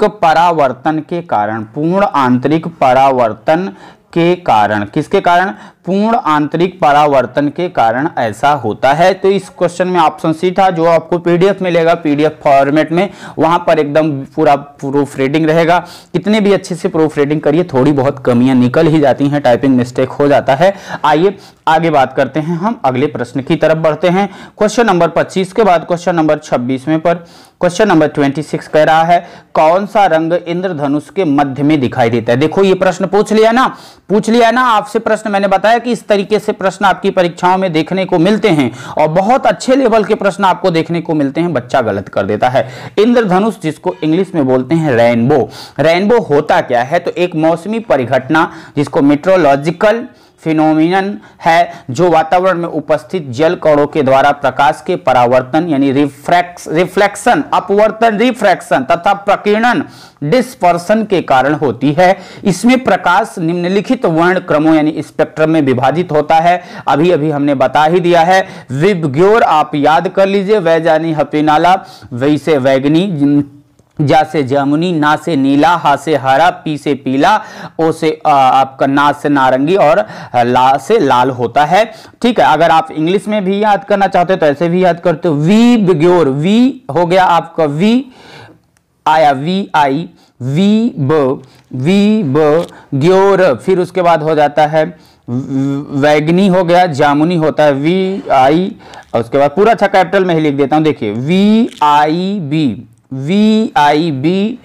परावर्तन के कारण, पूर्ण आंतरिक परावर्तन के कारण, किसके कारण, पूर्ण आंतरिक परावर्तन के कारण ऐसा होता है। तो इस क्वेश्चन में ऑप्शन सी था, जो आपको पीडीएफ मिलेगा, पीडीएफ फॉर्मेट में, वहां पर एकदम पूरा प्रूफ रीडिंग रहेगा। कितने भी अच्छे से प्रूफ रीडिंग करिए, थोड़ी बहुत कमियां निकल ही जाती हैं, टाइपिंग मिस्टेक हो जाता है। आइए आगे बात करते हैं, हम अगले प्रश्न की तरफ बढ़ते हैं। क्वेश्चन नंबर 25 के बाद क्वेश्चन नंबर 26 पर क्वेश्चन नंबर 26 कह रहा है, कौन सा रंग इंद्रधनुष के मध्य में दिखाई देता है। देखो ये प्रश्न पूछ लिया ना आपसे प्रश्न। मैंने बताया कि इस तरीके से प्रश्न आपकी परीक्षाओं में देखने को मिलते हैं और बहुत अच्छे लेवल के प्रश्न आपको देखने को मिलते हैं, बच्चा गलत कर देता है। इंद्रधनुष जिसको इंग्लिश में बोलते हैं रेनबो, रेनबो होता क्या है, तो एक मौसमी परिघटना जिसको मेट्रोलॉजिकल फिनोमिनन है, जो वातावरण में उपस्थित जल कणों के द्वारा प्रकाश के परावर्तन यानी रिफ्लेक्शन, अपवर्तन, रिफ्रैक्शन तथा प्रकीर्णन, डिस्पर्सन के कारण होती है। इसमें प्रकाश निम्नलिखित वर्ण क्रमों यानी स्पेक्ट्रम में विभाजित होता है। अभी अभी हमने बता ही दिया है। विबग्योर आप याद कर लीजिए, वैजानी हपी नाला, वैसे वैगनी, जा से जामुनी, ना से नीला, हा से हरा, पी से पीला, ओ से आपका ना से नारंगी और ला से लाल होता है। ठीक है, अगर आप इंग्लिश में भी याद करना चाहते हो तो ऐसे भी याद करते हो। विबग्योर, वी हो गया आपका, वी आया, वी आई, वी ब ग्योर, फिर उसके बाद हो जाता है वैगनी हो गया, जामुनी होता है, वी आई, और उसके बाद पूरा अच्छा कैपिटल में ही लिख देता हूं, देखिए VIB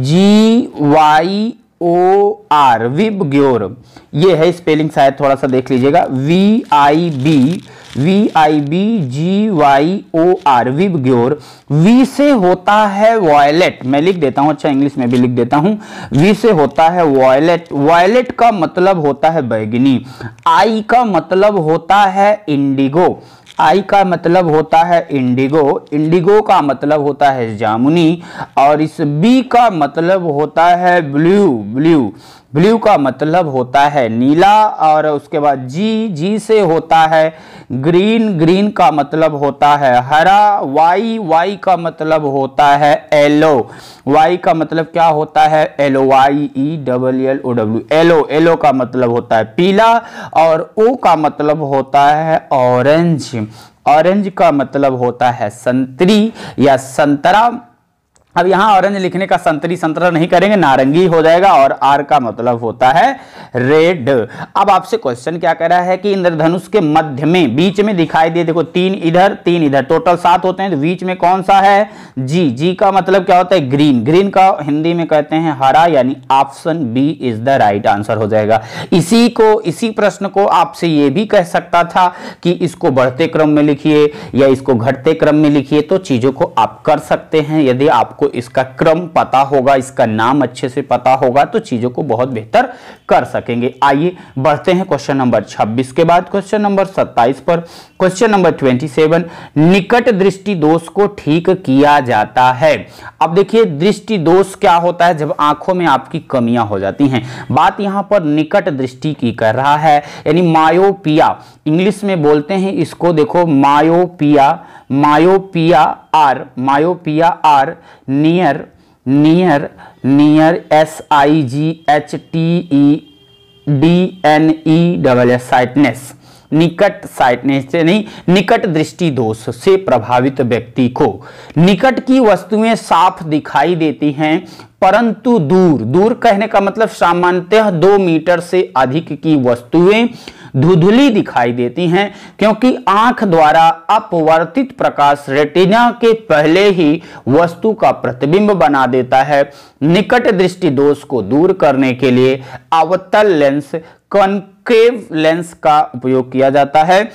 GYOR, विबग्योर, ये है स्पेलिंग, शायद थोड़ा सा देख लीजिएगा, VIB GYOR, विबग्योर। वी से होता है वॉयलेट, मैं लिख देता हूं, अच्छा इंग्लिश में भी लिख देता हूं, वी से होता है वॉयलेट, वॉयलेट का मतलब होता है बैगनी। आई का मतलब होता है इंडिगो, आई का मतलब होता है इंडिगो, इंडिगो का मतलब होता है जामुनी, और इस बी का मतलब होता है ब्लू, ब्लू, ब्लू का मतलब होता है नीला, और उसके बाद जी से होता है ग्रीन, ग्रीन का मतलब होता है हरा, वाई का मतलब होता है येलो, वाई का मतलब क्या होता है येलो, YELLOW, येलो का मतलब होता है पीला, और ओ का मतलब होता है ऑरेंज, ऑरेंज का मतलब होता है संतरी या संतरा। अब यहाँ ऑरेंज लिखने का संतरी संतरा नहीं करेंगे, नारंगी हो जाएगा, और आर का मतलब होता है रेड। अब आपसे क्वेश्चन क्या कह रहा है कि इंद्रधनुष के मध्य में बीच में दिखाई दे, देखो 3 इधर 3 इधर, टोटल 7 होते हैं, तो बीच में कौन सा है जी का मतलब क्या होता है ग्रीन, ग्रीन का हिंदी में कहते हैं हरा, यानी option B is the right answer हो जाएगा। इसी प्रश्न को आपसे ये भी कह सकता था कि इसको बढ़ते क्रम में लिखिए या इसको घटते क्रम में लिखिए, तो चीजों को आप कर सकते हैं। यदि आपको इसका क्रम पता होगा, इसका नाम अच्छे से पता होगा, तो चीजों को बहुत बेहतर कर सकेंगे। आइए बढ़ते हैं क्वेश्चन नंबर 26 के बाद क्वेश्चन नंबर 27 पर। क्वेश्चन नंबर 27, निकट दृष्टि दोष को ठीक किया जाता है। अब देखिए दृष्टि दोष क्या होता है, जब आंखों में आपकी कमियां हो जाती हैं। बात यहां पर निकट दृष्टि की कर रहा है, यानी मायोपिया इंग्लिश में बोलते हैं इसको, देखो myopia, myopia or near SIGHTEDNE sightedness, निकट साइटनेस से नहीं, निकट दृष्टि दोष से प्रभावित व्यक्ति को निकट की वस्तुएं साफ दिखाई देती हैं, परंतु दूर कहने का मतलब सामान्यतः 2 मीटर से अधिक की वस्तुएं धुंधली दिखाई देती हैं, क्योंकि आंख द्वारा अपवर्तित प्रकाश रेटिना के पहले ही वस्तु का प्रतिबिंब बना देता है। निकट दृष्टि दोष को दूर करने के लिए अवतल लेंस, कॉन्केव लेंस का उपयोग किया जाता है,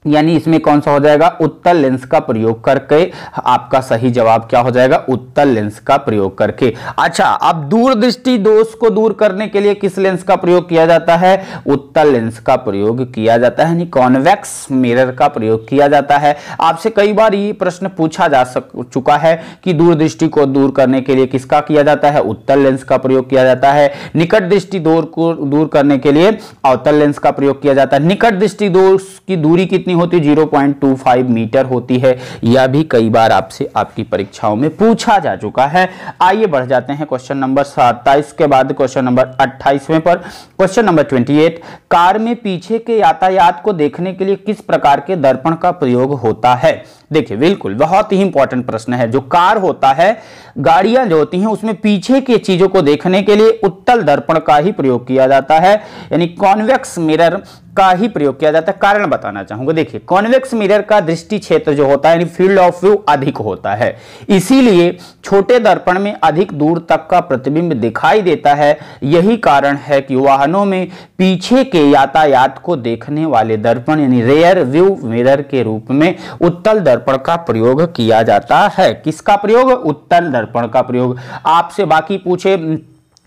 यानी इसमें कौन सा हो जाएगा उत्तल लेंस का प्रयोग करके। आपका सही जवाब क्या हो जाएगा, उत्तल लेंस का प्रयोग करके। अच्छा, अब दूरदृष्टि दोष को दूर करने के लिए किस लेंस का प्रयोग किया जाता है, उत्तल लेंस का प्रयोग किया जाता है, यानी कॉन्वेक्स मिरर का प्रयोग किया जाता है। आपसे कई बार ये प्रश्न पूछा जा चुका है कि दूरदृष्टि को दूर करने के लिए किसका किया जाता है, उत्तल लेंस का प्रयोग किया जाता है। निकट दृष्टि दोष को दूर करने के लिए अवतल लेंस का प्रयोग किया जाता है। निकट दृष्टि दोष की दूरी कितनी होती है, 0.25 मीटर होती है। यह भी कई बार आपसे आपकी परीक्षाओं में पूछा जा चुका है। आइए बढ़ जाते हैं क्वेश्चन नंबर 27 के बाद क्वेश्चन नंबर 28वें पर। क्वेश्चन नंबर 28, कार में पीछे के यातायात को देखने के लिए किस प्रकार के दर्पण का प्रयोग होता है। देखिए बिल्कुल बहुत ही इंपॉर्टेंट प्रश्न है। जो कार होता है, गाड़ियां जो होती हैं, उसमें पीछे की चीजों को देखने के लिए उत्तल दर्पण का ही प्रयोग किया जाता है, यानी कॉन्वेक्स मिरर का ही प्रयोग किया जाता है। कारण बताना चाहूंगा, देखिए कॉन्वेक्स मिरर का दृष्टि क्षेत्र जो होता है, यानी फील्ड ऑफ व्यू अधिक होता है, इसीलिए छोटे दर्पण में अधिक दूर तक का प्रतिबिंब दिखाई देता है। यही कारण है कि वाहनों में पीछे के यातायात को देखने वाले दर्पण यानी रेयर व्यू मिरर के रूप में उत्तल दर्पण का प्रयोग किया जाता है। किसका प्रयोग, उत्तल दर्पण का प्रयोग। आपसे बाकी पूछे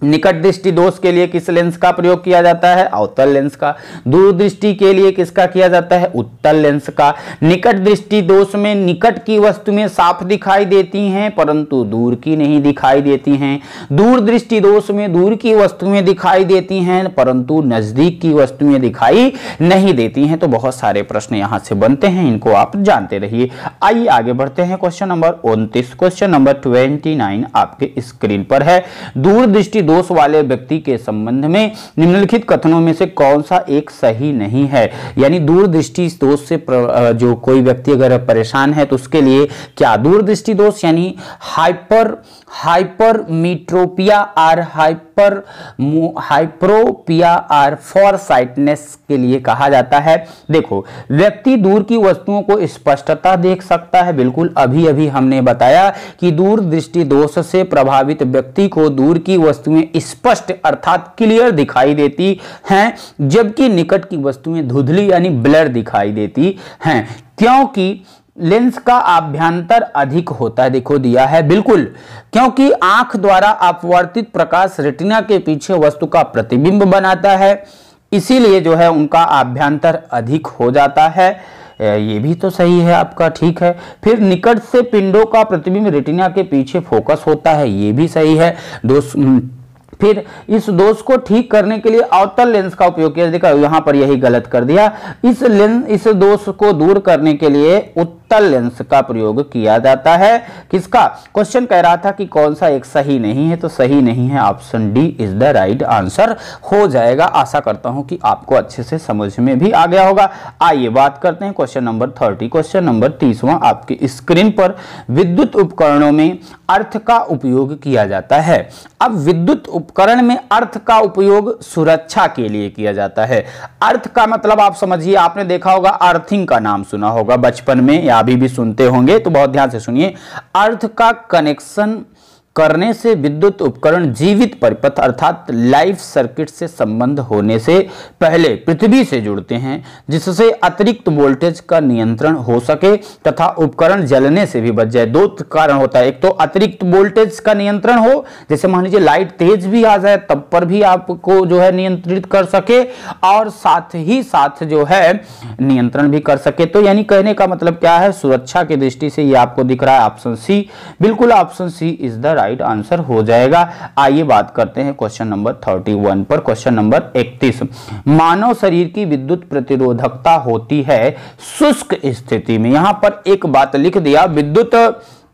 निकट दृष्टि दोष के लिए किस लेंस का प्रयोग किया जाता है, अवतल लेंस का। दूरदृष्टि के लिए किसका किया जाता है, उत्तल लेंस का। निकट दृष्टि दोष में निकट की वस्तुएं साफ दिखाई देती हैं, परंतु दूर की नहीं दिखाई देती हैं। दूरदृष्टि दोष में दूर की वस्तुएं दिखाई देती हैं, परंतु नजदीक की वस्तुएं दिखाई नहीं देती हैं। तो बहुत सारे प्रश्न यहां से बनते हैं, इनको आप जानते रहिए। आइए आगे बढ़ते हैं क्वेश्चन नंबर 29। क्वेश्चन नंबर 29 आपके स्क्रीन पर है। दूरदृष्टि दोष वाले व्यक्ति के संबंध में निम्नलिखित कथनों में से कौन सा एक सही नहीं है। यानी दूरदृष्टि दोष से जो कोई व्यक्ति अगर परेशान है तो उसके लिए क्या दूरदृष्टि दोष यानी हाइपरमीट्रोपिया और हाइपरोपिया और फॉरसाइटनेस के लिए कहा जाता है। देखो व्यक्ति दूर की वस्तुओं को स्पष्टता देख सकता है, बिल्कुल अभी अभी हमने बताया कि दूरदृष्टि दोष से प्रभावित व्यक्ति को दूर की वस्तुएं स्पष्ट अर्थात क्लियर दिखाई देती हैं, जबकि निकट की वस्तुएं धुंधली यानी ब्लर दिखाई देती हैं, क्योंकि लेंस का आभ्यंतर अधिक होता है। देखो दिया है बिल्कुल, क्योंकि आंख द्वारा अपवर्तित प्रकाश रेटिना के पीछे वस्तु का प्रतिबिंब बनाता है, इसीलिए जो है उनका आभ्यंतर अधिक हो जाता है। ये भी तो सही है आपका, ठीक है। फिर निकट से पिंडों का प्रतिबिंब रेटिना के पीछे फोकस होता है, ये भी सही है। फिर इस दोष को ठीक करने के लिए अवतल लेंस का उपयोग किया। देखा यहां पर यही गलत कर दिया। इस दोष को दूर करने के लिए उत्तल लेंस का प्रयोग किया जाता है। किसका? क्वेश्चन कह रहा था कि कौन सा एक सही नहीं है, तो सही नहीं है, option D is the right answer हो जाएगा। आशा करता हूं कि आपको अच्छे से समझ में भी आ गया होगा। आइए बात करते हैं क्वेश्चन नंबर 30। क्वेश्चन नंबर 30वां आपकी स्क्रीन पर, विद्युत उपकरणों में अर्थ का उपयोग किया जाता है। अब विद्युत उपकरण में अर्थ का उपयोग सुरक्षा के लिए किया जाता है। अर्थ का मतलब आप समझिए, आपने देखा होगा अर्थिंग का नाम सुना होगा बचपन में या अभी भी सुनते होंगे, तो बहुत ध्यान से सुनिए। अर्थ का कनेक्शन करने से विद्युत उपकरण जीवित परिपथ अर्थात लाइफ सर्किट से संबंध होने से पहले पृथ्वी से जुड़ते हैं, जिससे अतिरिक्त वोल्टेज का नियंत्रण हो सके तथा उपकरण जलने से भी बच जाए। दो कारण होता है, एक तो अतिरिक्त वोल्टेज का नियंत्रण हो, जैसे मान लीजिए लाइट तेज भी आ जाए तब पर भी आपको जो है नियंत्रित कर सके, और साथ ही साथ जो है नियंत्रण भी कर सके। तो यानी कहने का मतलब क्या है, सुरक्षा की दृष्टि से ये आपको दिख रहा है ऑप्शन सी, बिल्कुल option C is the right answer हो जाएगा। आइए बात करते हैं क्वेश्चन नंबर 31 पर। क्वेश्चन नंबर 31, मानव शरीर की विद्युत प्रतिरोधकता होती है शुष्क स्थिति में। यहां पर एक बात लिख दिया, विद्युत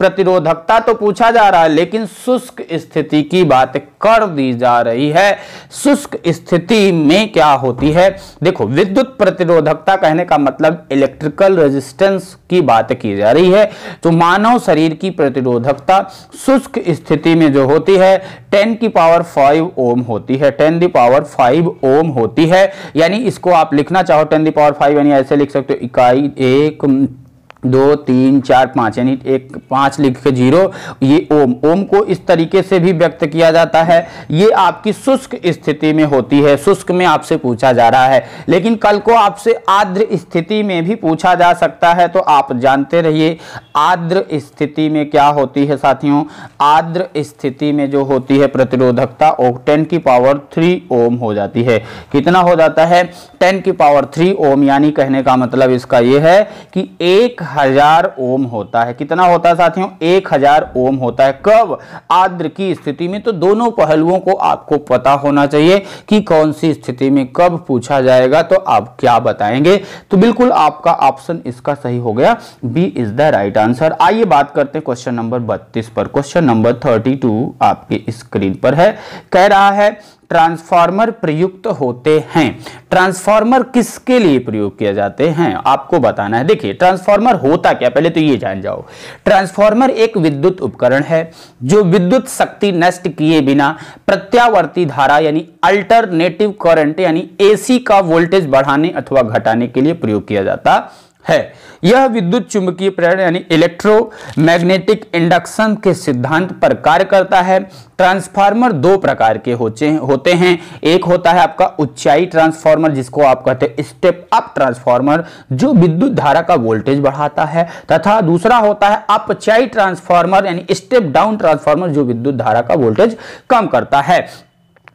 प्रतिरोधकता तो पूछा जा रहा है लेकिन शुष्क स्थिति की बात कर दी जा रही है। शुष्क स्थिति में क्या होती है? देखो, विद्युत प्रतिरोधकता कहने का मतलब इलेक्ट्रिकल रेजिस्टेंस की बात की जा रही है। तो मानव शरीर की प्रतिरोधकता शुष्क स्थिति में जो होती है 10 की पावर 5 ओम होती है। 10 की पावर 5 ओम होती है, यानी इसको आप लिखना चाहो 10 की पावर 5, यानी ऐसे लिख सकते हो, इकाई 1 2 3 4 5, यानी 1 5 लिख के 0, ये ओम। ओम को इस तरीके से भी व्यक्त किया जाता है। ये आपकी शुष्क स्थिति में होती है, शुष्क में आपसे पूछा जा रहा है। लेकिन कल को आपसे आर्द्र स्थिति में भी पूछा जा सकता है, तो आप जानते रहिए आर्द्र स्थिति में क्या होती है साथियों। आर्द्र स्थिति में जो होती है प्रतिरोधकता वो 10 की पावर 3 ओम हो जाती है। कितना हो जाता है? 10 की पावर 3 ओम, यानी कहने का मतलब इसका यह है कि 1000 ओम होता है। कितना होता है साथियों? 1000 ओम होता है। कब? आर्द्र की स्थिति में। तो दोनों पहलुओं को आपको पता होना चाहिए कि कौन सी स्थिति में कब पूछा जाएगा, तो आप क्या बताएंगे। तो बिल्कुल आपका ऑप्शन इसका सही हो गया, B is the right answer. आइए बात करते हैं क्वेश्चन नंबर 32 पर। क्वेश्चन नंबर 32 आपकी स्क्रीन पर है। कह रहा है ट्रांसफार्मर प्रयुक्त होते हैं। ट्रांसफार्मर किसके लिए प्रयोग किए जाते हैं आपको बताना है। देखिए ट्रांसफार्मर होता क्या, पहले तो ये जान जाओ। ट्रांसफार्मर एक विद्युत उपकरण है जो विद्युत शक्ति नष्ट किए बिना प्रत्यावर्ती धारा यानी अल्टरनेटिव करंट यानी एसी का वोल्टेज बढ़ाने अथवा घटाने के लिए प्रयोग किया जाता है। यह विद्युत चुंबकीय प्रेरण यानी इलेक्ट्रोमैग्नेटिक इंडक्शन के सिद्धांत पर कार्य करता है। ट्रांसफार्मर दो प्रकार के होते हैं। एक होता है आपका ऊंचाई ट्रांसफार्मर, जिसको आप कहते हैं स्टेप अप ट्रांसफार्मर, जो विद्युत धारा का वोल्टेज बढ़ाता है, तथा दूसरा होता है अपचाई ट्रांसफार्मर यानी स्टेप डाउन ट्रांसफार्मर, जो विद्युत धारा का वोल्टेज कम करता है।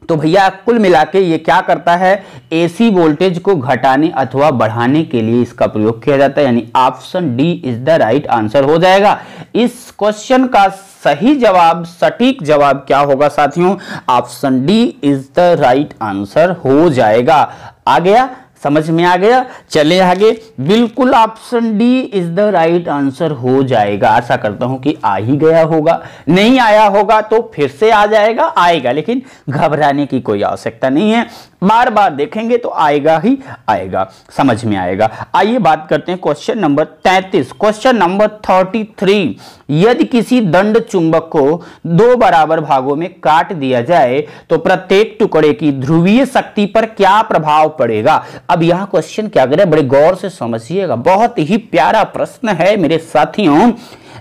तो भैया कुल मिला के ये क्या करता है, एसी वोल्टेज को घटाने अथवा बढ़ाने के लिए इसका प्रयोग किया जाता है, यानी option D is the right answer हो जाएगा। इस क्वेश्चन का सही जवाब, सटीक जवाब क्या होगा साथियों, option D is the right answer हो जाएगा। आ गया, समझ में आ गया। चले आगे, बिल्कुल option D is the right answer हो जाएगा। आशा करता हूं कि आ ही गया होगा, नहीं आया होगा तो फिर से आ जाएगा, आएगा, लेकिन घबराने की कोई आवश्यकता नहीं है, बार बार देखेंगे तो आएगा ही आएगा, समझ में आएगा। आइए बात करते हैं क्वेश्चन नंबर 33। क्वेश्चन नंबर 33, यदि किसी दंड चुंबक को दो बराबर भागों में काट दिया जाए तो प्रत्येक टुकड़े की ध्रुवीय शक्ति पर क्या प्रभाव पड़ेगा। अब यह क्वेश्चन क्या करें, बड़े गौर से समझिएगा, बहुत ही प्यारा प्रश्न है मेरे साथियों।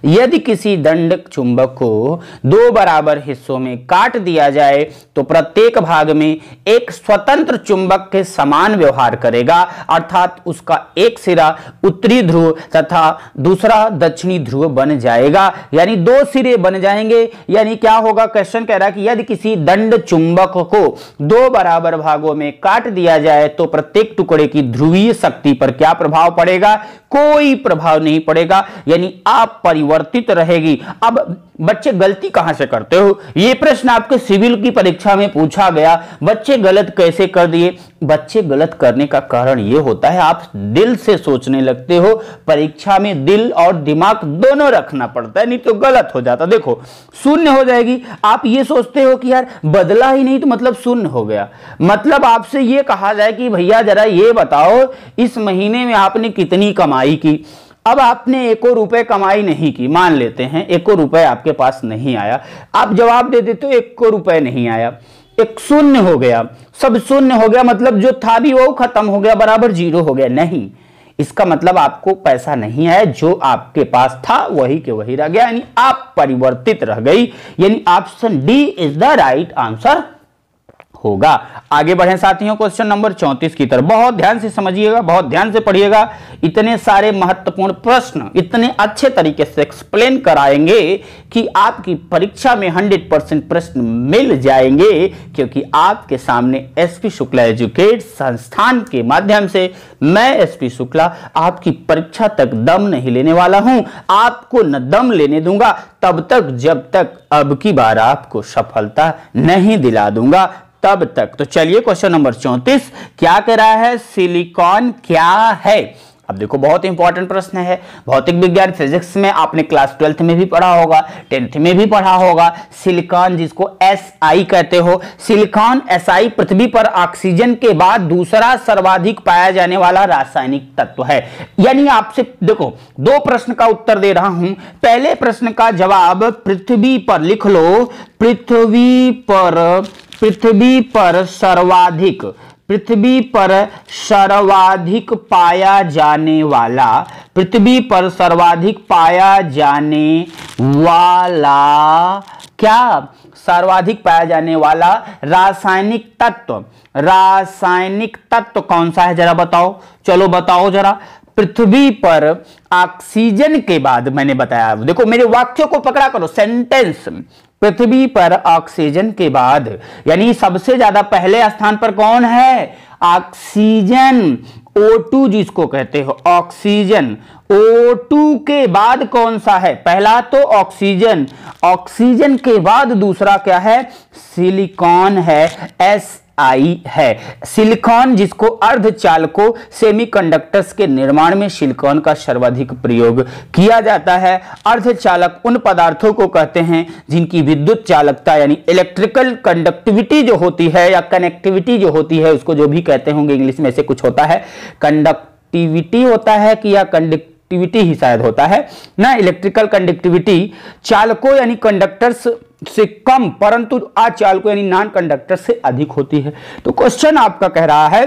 यदि किसी दंड चुंबक को दो बराबर हिस्सों में काट दिया जाए तो प्रत्येक भाग में एक स्वतंत्र चुंबक के समान व्यवहार करेगा, अर्थात उसका एक सिरा उत्तरी ध्रुव तथा दूसरा दक्षिणी ध्रुव बन जाएगा, यानी दो सिरे बन जाएंगे। यानी क्या होगा, क्वेश्चन कह रहा है कि यदि किसी दंड चुंबक को दो बराबर भागों में काट दिया जाए तो प्रत्येक टुकड़े की ध्रुवीय शक्ति पर क्या प्रभाव पड़ेगा, कोई प्रभाव नहीं पड़ेगा, यानी अपरिवर्तनीय परिवर्तित रहेगी। अब बच्चे गलती कहां से करते हो, ये प्रश्न आपके सिविल की परीक्षा में पूछा गया। बच्चे गलत कैसे कर दिए? बच्चे गलत करने का कारण ये होता है आप दिल से सोचने लगते हो। परीक्षा में दिल और दिमाग दोनों रखना पड़ता है, नहीं तो गलत हो जाता। देखो शून्य हो जाएगी। आप ये सोचते हो कि यार बदला ही नहीं तो मतलब शून्य हो गया। मतलब आपसे ये कहा जाए कि भैया जरा ये बताओ इस महीने में आपने कितनी कमाई की। अब आपने एको रुपए कमाई नहीं की, मान लेते हैं एको रुपए आपके पास नहीं आया। आप जवाब दे देते हो एको रुपए नहीं आया, एक शून्य हो गया, सब शून्य हो गया, मतलब जो था भी वो खत्म हो गया, बराबर जीरो हो गया। नहीं, इसका मतलब आपको पैसा नहीं आया, जो आपके पास था वही के वही रह गया, यानी आप परिवर्तित रह गई। यानी option D is the right answer होगा। आगे बढ़ें साथियों क्वेश्चन नंबर 34 की तरफ। बहुत ध्यान से समझिएगा, बहुत ध्यान से पढ़िएगा। इतने सारे महत्वपूर्ण प्रश्न इतने अच्छे तरीके से एक्सप्लेन कराएंगे कि आपकी परीक्षा में 100% प्रश्न मिल जाएंगे, क्योंकि आपके सामने एसपी शुक्ला एजुकेट संस्थान के माध्यम से मैं एसपी शुक्ला आपकी परीक्षा तक दम नहीं लेने वाला हूं। आपको न दम लेने दूंगा तब तक जब तक अब की बार आपको सफलता नहीं दिला दूंगा, तब तक। तो चलिए क्वेश्चन नंबर 34 क्या कह रहा है, सिलिकॉन क्या है। अब देखो बहुत इंपॉर्टेंट प्रश्न है। भौतिक विज्ञान फिजिक्स में आपने क्लास 12th में भी पढ़ा होगा, 10th में भी पढ़ा होगा। सिलिकॉन जिसको SI कहते हो, सिलिकॉन SI पृथ्वी पर ऑक्सीजन के बाद दूसरा सर्वाधिक पाया जाने वाला रासायनिक तत्व है। यानी आपसे देखो दो प्रश्न का उत्तर दे रहा हूं। पहले प्रश्न का जवाब पृथ्वी पर लिख लो, पृथ्वी पर सर्वाधिक पाया जाने वाला, पृथ्वी पर सर्वाधिक पाया जाने वाला क्या, सर्वाधिक पाया जाने वाला रासायनिक तत्व कौन सा है जरा बताओ। चलो बताओ जरा। पृथ्वी पर ऑक्सीजन के बाद, मैंने बताया देखो मेरे वाक्यों को पकड़ा करो, सेंटेंस। पृथ्वी पर ऑक्सीजन के बाद यानी सबसे ज्यादा पहले स्थान पर कौन है, ऑक्सीजन, O2 जिसको कहते हो ऑक्सीजन। O2 के बाद कौन सा है, पहला तो ऑक्सीजन, ऑक्सीजन के बाद दूसरा क्या है, सिलिकॉन है, SI है। सिलिकॉन जिसको अर्धचालकों सेमीकंडक्टर्स के निर्माण में सिलिकॉन का सर्वाधिक प्रयोग किया जाता है। अर्धचालक उन पदार्थों को कहते हैं जिनकी विद्युत चालकता यानी इलेक्ट्रिकल कंडक्टिविटी जो होती है या कनेक्टिविटी जो होती है, उसको जो भी कहते होंगे इंग्लिश में से कुछ होता है, कंडक्टिविटी होता है कि या कंडक्टिविटी ही शायद होता है ना। इलेक्ट्रिकल कंडक्टिविटी चालकों यानी कंडक्टर्स से कम परंतु अचालकों यानी नॉन कंडक्टर से अधिक होती है। तो क्वेश्चन आपका कह रहा है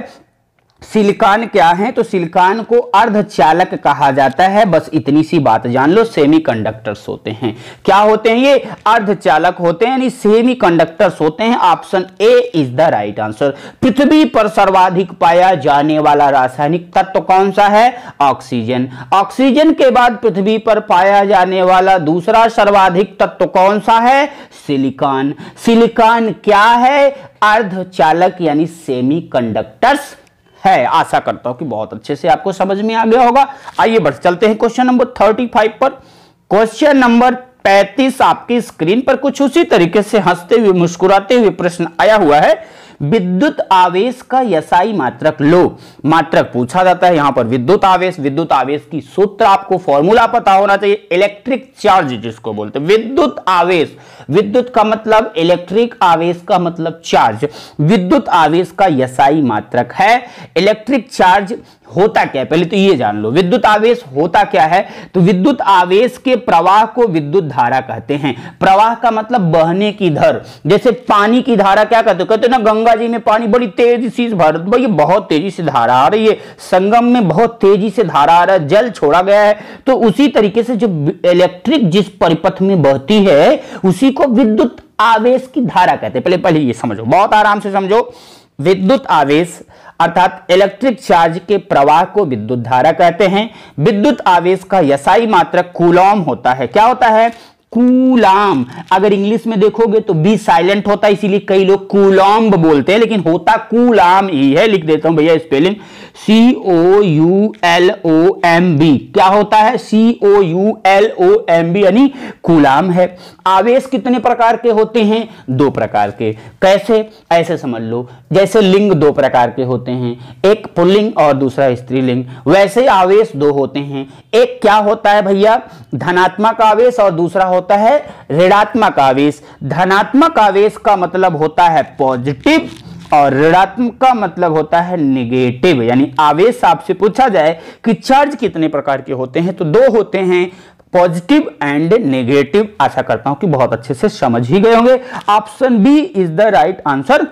सिलिकॉन क्या है, तो सिलिकॉन को अर्धचालक कहा जाता है। बस इतनी सी बात जान लो, सेमीकंडक्टर्स होते हैं। क्या होते हैं ये, अर्धचालक होते हैं यानी सेमीकंडक्टर्स होते हैं। Option A is the right answer. पृथ्वी पर सर्वाधिक पाया जाने वाला रासायनिक तत्व कौन सा है, ऑक्सीजन। ऑक्सीजन के बाद पृथ्वी पर पाया जाने वाला दूसरा सर्वाधिक तत्व कौन सा है, सिलिकॉन। सिलिकॉन क्या है, अर्धचालक यानी सेमीकंडक्टर्स है। आशा करता हूं कि बहुत अच्छे से आपको समझ में आ गया होगा। आइए बढ़ चलते हैं क्वेश्चन नंबर 35 पर। क्वेश्चन नंबर 35 आपकी स्क्रीन पर कुछ उसी तरीके से हंसते हुए मुस्कुराते हुए प्रश्न आया हुआ है। विद्युत आवेश का SI मात्रक लो। मात्रक पूछा जाता है यहां पर विद्युत आवेश की सूत्र आपको फॉर्मूला पता होना चाहिए। इलेक्ट्रिक चार्ज जिसको बोलते हैं, विद्युत आवेश, विद्युत का मतलब इलेक्ट्रिक, आवेश का मतलब चार्ज। विद्युत आवेश का SI मात्रक है। इलेक्ट्रिक चार्ज होता क्या है, पहले तो ये जान लो। विद्युत आवेश होता क्या है, तो विद्युत आवेश के प्रवाह को विद्युत धारा कहते हैं। प्रवाह का मतलब बहने की दर। जैसे पानी की धारा क्या कहते हो, कहते हैं ना गंगा जी में पानी बड़ी तेजी से भर, भाई बहुत तेजी से धारा आ रही है, संगम में बहुत तेजी से धारा आ रहा है, जल छोड़ा गया है। तो उसी तरीके से जो इलेक्ट्रिक जिस परिपथ में बहती है उसी को विद्युत आवेश की धारा कहते हैं। पहले ये समझो, बहुत आराम से समझो। विद्युत आवेश अर्थात इलेक्ट्रिक चार्ज के प्रवाह को विद्युत धारा कहते हैं। विद्युत आवेश का SI मात्रक कूलॉम होता है। क्या होता है, कूलाम। अगर इंग्लिश में देखोगे तो बी साइलेंट होता है, इसीलिए कई लोग कूलॉम्ब बोलते हैं, लेकिन होता कूलाम ही है। लिख देता हूं भैया स्पेलिंग, COULOMB। क्या होता है? COULOMB यानी कूलाम है। आवेश कितने प्रकार के होते हैं? 2 प्रकार के। कैसे? ऐसे समझ लो, जैसे लिंग 2 प्रकार के होते हैं, एक पुल्लिंग और दूसरा स्त्रीलिंग, वैसे आवेश 2 होते हैं। एक क्या होता है भैया? धनात्मक आवेश, और दूसरा होता है ऋणात्मक आवेश। धनात्मक आवेश का मतलब होता है पॉजिटिव और ऋणात्मक का मतलब होता है नेगेटिव। यानी आवेश आपसे पूछा जाए कि चार्ज कितने प्रकार के होते हैं, तो 2 होते हैं, पॉजिटिव एंड नेगेटिव। आशा करता हूं कि बहुत अच्छे से समझ ही गए होंगे। Option B is the right answer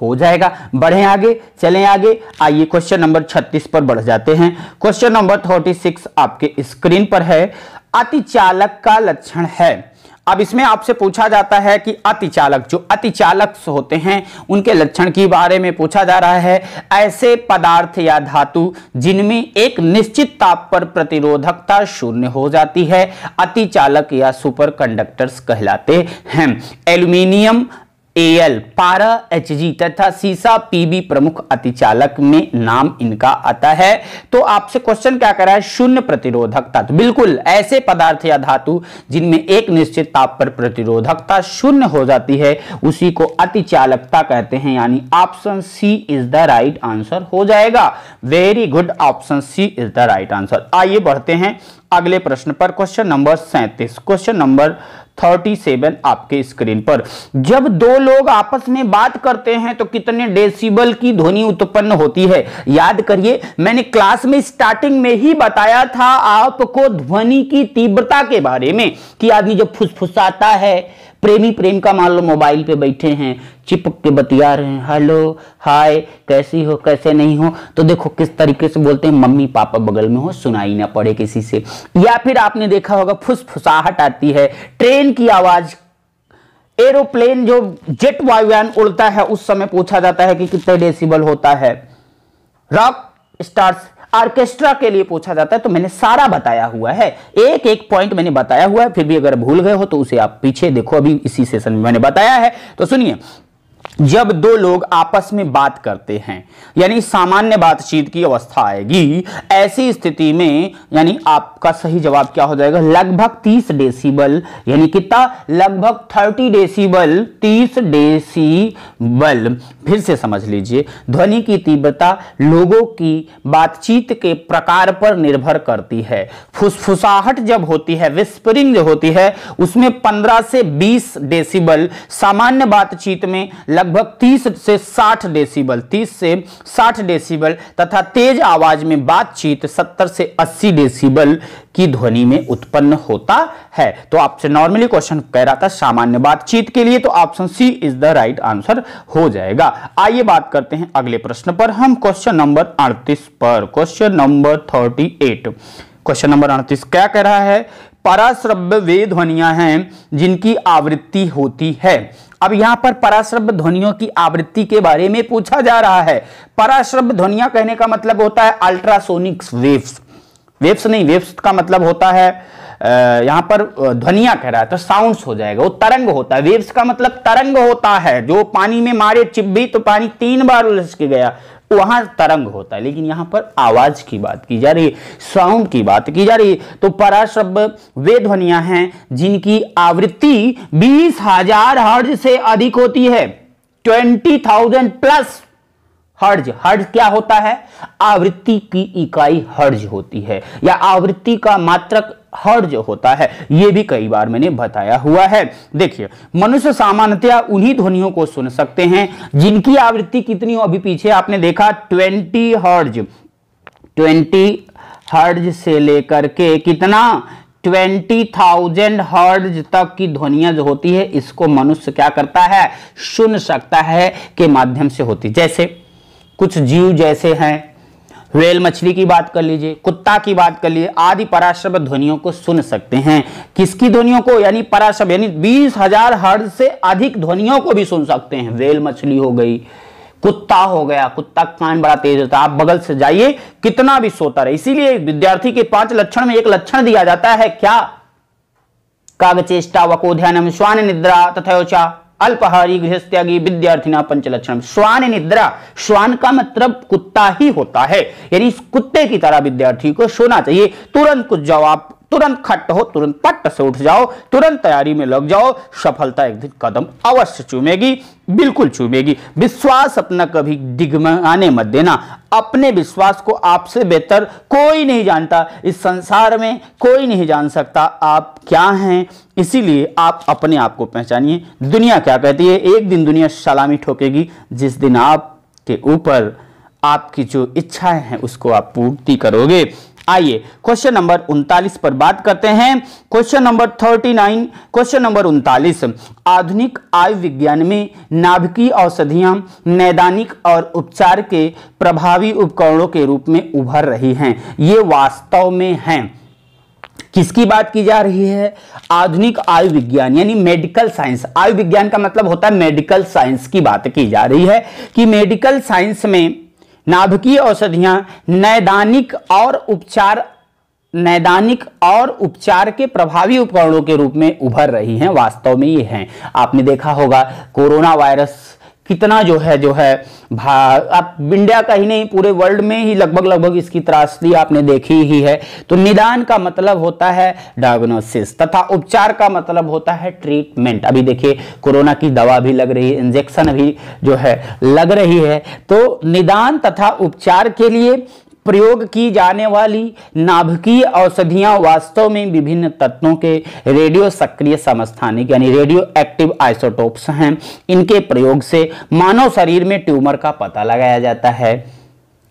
हो जाएगा। बढ़े आगे, चलें आगे। आइए क्वेश्चन नंबर 36 पर बढ़ जाते हैं। क्वेश्चन नंबर 36 आपके स्क्रीन पर है। अतिचालक का लक्षण है। अब इसमें आपसे पूछा जाता है कि अतिचालक, जो अतिचालक होते हैं उनके लक्षण के बारे में पूछा जा रहा है। ऐसे पदार्थ या धातु जिनमें एक निश्चित ताप पर प्रतिरोधकता 0 हो जाती है अतिचालक या सुपर कंडक्टर्स कहलाते हैं। एल्यूमिनियम Al, पारा Hg तथा सीसा Pb प्रमुख अतिचालक में नाम इनका आता है। तो आपसे क्वेश्चन क्या कर रहा है? 0 प्रतिरोधकता। तो बिल्कुल ऐसे पदार्थ या धातु जिनमें एक निश्चित ताप पर प्रतिरोधकता 0 हो जाती है उसी को अतिचालकता कहते हैं। यानी option C is the right answer हो जाएगा। Very good, option C is the right answer. आइए बढ़ते हैं अगले प्रश्न पर। क्वेश्चन नंबर 37, क्वेश्चन नंबर 37 आपके स्क्रीन पर। जब 2 लोग आपस में बात करते हैं तो कितने डेसिबल की ध्वनि उत्पन्न होती है? याद करिए, मैंने क्लास में स्टार्टिंग में ही बताया था आपको ध्वनि की तीव्रता के बारे में कि आदमी जब फुसफुसाता है, प्रेमी प्रेम का मान लो मोबाइल पे बैठे हैं, चिपक के बतिया रहे हैं, हेलो हाय कैसी हो कैसे नहीं हो, तो देखो किस तरीके से बोलते हैं, मम्मी पापा बगल में हो सुनाई ना पड़े किसी से। या फिर आपने देखा होगा फुसफुसाहट आती है, ट्रेन की आवाज, एरोप्लेन जो जेट वायुयान उड़ता है उस समय पूछा जाता है कि कितने डेसिबल होता है। रॉक स्टार्स ऑर्केस्ट्रा के लिए पूछा जाता है। तो मैंने सारा बताया हुआ है, एक एक पॉइंट मैंने बताया हुआ है। फिर भी अगर भूल गए हो तो उसे आप पीछे देखो, अभी इसी सेशन में मैंने बताया है। तो सुनिए, जब 2 लोग आपस में बात करते हैं यानी सामान्य बातचीत की अवस्था आएगी, ऐसी स्थिति में यानी आपका सही जवाब क्या हो जाएगा? लगभग 30 डेसिबल, यानी कितना? लगभग 30 डेसिबल, 30 डेसिबल। फिर से समझ लीजिए, ध्वनि की तीव्रता लोगों की बातचीत के प्रकार पर निर्भर करती है। फुसफुसाहट जब होती है, विस्परिंग जो होती है, उसमें 15 से 20 डेसिबल, सामान्य बातचीत में लगभग 30 से 60 डेसिबल, 30 से 60 डेसिबल, तथा तेज आवाज में बातचीत 70 से 80 डेसिबल की ध्वनि में उत्पन्न होता है। तो आपसे नॉर्मली क्वेश्चन कह रहा था सामान्य बातचीत के लिए, तो option C is the right answer हो जाएगा। आइए बात करते हैं अगले प्रश्न पर। हम क्वेश्चन नंबर 38 पर, क्वेश्चन नंबर 38, क्वेश्चन नंबर 38 क्या कह रहा है? पराश्रव्य वे ध्वनियां हैं जिनकी आवृत्ति होती है। अब यहां पर पराश्रव्य ध्वनियों की आवृत्ति के बारे में पूछा जा रहा है। पराश्रव्य ध्वनियां कहने का मतलब होता है अल्ट्रासोनिक वेव्स। वेव्स नहीं, वेव्स का मतलब होता है यहां पर ध्वनियां कह रहा है तो साउंड्स हो जाएगा, वो तरंग होता है। वेव्स का मतलब तरंग होता है, जो पानी में मारे चिब्बी तो पानी 3 बार उलझ के गया, वहां तरंग होता है। लेकिन यहां पर आवाज की बात की जा रही है, साउंड की बात की जा रही है। तो पराश्रव्य वे ध्वनियां हैं जिनकी आवृत्ति 20,000 हर्ट्ज से अधिक होती है, 20,000 प्लस हर्ट्ज। हर्ट्ज क्या होता है? आवृत्ति की इकाई हर्ट्ज होती है, या आवृत्ति का मात्रक हर्ट्ज होता है। यह भी कई बार मैंने बताया हुआ है। देखिए, मनुष्य सामान्यतया उन्हीं ध्वनियों को सुन सकते हैं जिनकी आवृत्ति कितनी हो। अभी पीछे आपने देखा 20 हर्ट्ज, 20 हर्ट्ज से लेकर के कितना 20,000 हर्ट्ज तक की ध्वनियां जो होती है, इसको मनुष्य क्या करता है? सुन सकता है के माध्यम से होती। जैसे कुछ जीव जैसे हैं, व्हेल मछली की बात कर लीजिए, कुत्ता की बात कर लीजिए, आदि पराश्रव्य ध्वनियों को सुन सकते हैं। किसकी ध्वनियों को? यानी पराश्रव्य, यानी 20,000 हर्ट्ज से अधिक ध्वनियों को भी सुन सकते हैं। व्हेल मछली हो गई, कुत्ता हो गया, कुत्ता कान बड़ा तेज होता है, आप बगल से जाइए कितना भी सोता रहे। इसीलिए विद्यार्थी के 5 लक्षण में एक लक्षण दिया जाता है, क्या? कागचेष्टा वकोध्यानम श्वान निद्रा तथा च अल्पहारी गृहस्थ्यागी विद्यार्थिना पंचलक्षणम। श्वान निद्रा, श्वान का मतलब कुत्ता ही होता है, यानी कुत्ते की तरह विद्यार्थी को सोना चाहिए। तुरंत कुछ जाओ, आप तुरंत खट हो, तुरंत पट से उठ जाओ, तुरंत तैयारी में लग जाओ, सफलता एक दिन कदम अवश्य चूमेगी, बिल्कुल चूमेगी। विश्वास अपना कभी डिगमगाने मत देना। अपने विश्वास को आपसे बेहतर कोई नहीं जानता, इस संसार में कोई नहीं जान सकता आप क्या हैं, इसीलिए आप अपने आप को पहचानिए। दुनिया क्या कहती है, एक दिन दुनिया सलामी ठोकेगी, जिस दिन आपके ऊपर आपकी जो इच्छाएं हैं उसको आप पूर्ति करोगे। आइए क्वेश्चन नंबर 39 पर बात करते हैं। क्वेश्चन नंबर 39, क्वेश्चन नंबर 39, आधुनिक आयुर्विज्ञान में नाभिकीय औषधियां नैदानिक और उपचार के प्रभावी उपकरणों के रूप में उभर रही हैं। ये वास्तव में हैं। किसकी बात की जा रही है? आधुनिक आयुर्विज्ञान यानी मेडिकल साइंस। आयुर्विज्ञान का मतलब होता है मेडिकल साइंस की बात की जा रही है कि मेडिकल साइंस में नाभिकीय औषधियां नैदानिक और उपचार के प्रभावी उपकरणों के रूप में उभर रही हैं। वास्तव में ये हैं। आपने देखा होगा कोरोना वायरस कितना जो है आप इंडिया का ही नहीं पूरे वर्ल्ड में ही लगभग इसकी त्रासदी आपने देखी ही है। तो निदान का मतलब होता है डायग्नोसिस तथा उपचार का मतलब होता है ट्रीटमेंट। अभी देखिए कोरोना की दवा भी लग रही है, इंजेक्शन भी जो है लग रही है। तो निदान तथा उपचार के लिए प्रयोग की जाने वाली नाभिकीय औषधियां वास्तव में विभिन्न तत्वों के रेडियो सक्रिय समस्थानिक यानी रेडियो एक्टिव आइसोटोप्स हैं। इनके प्रयोग से मानव शरीर में ट्यूमर का पता लगाया जाता है,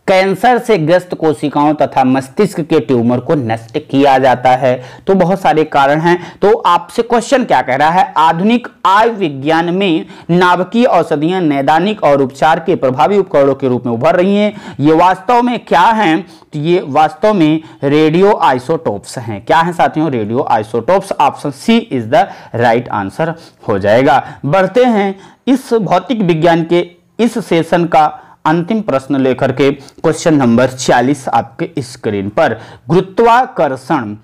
कैंसर से ग्रस्त कोशिकाओं तथा मस्तिष्क के ट्यूमर को नष्ट किया जाता है। तो बहुत सारे कारण हैं। तो आपसे क्वेश्चन क्या कह रहा है? आधुनिक आयुर्विज्ञान में नाभिकीय औषधियां नैदानिक और उपचार के प्रभावी उपकरणों के रूप में उभर रही हैं। ये वास्तव में क्या हैं? तो ये वास्तव में रेडियो आइसोटोप्स हैं। क्या हैं साथियों? Radio isotopes. Option C is the right answer हो जाएगा। बढ़ते हैं इस भौतिक विज्ञान के इस सेशन का अंतिम प्रश्न लेकर के क्वेश्चन नंबर 40 आपके स्क्रीन पर। गुरुत्वाकर्षण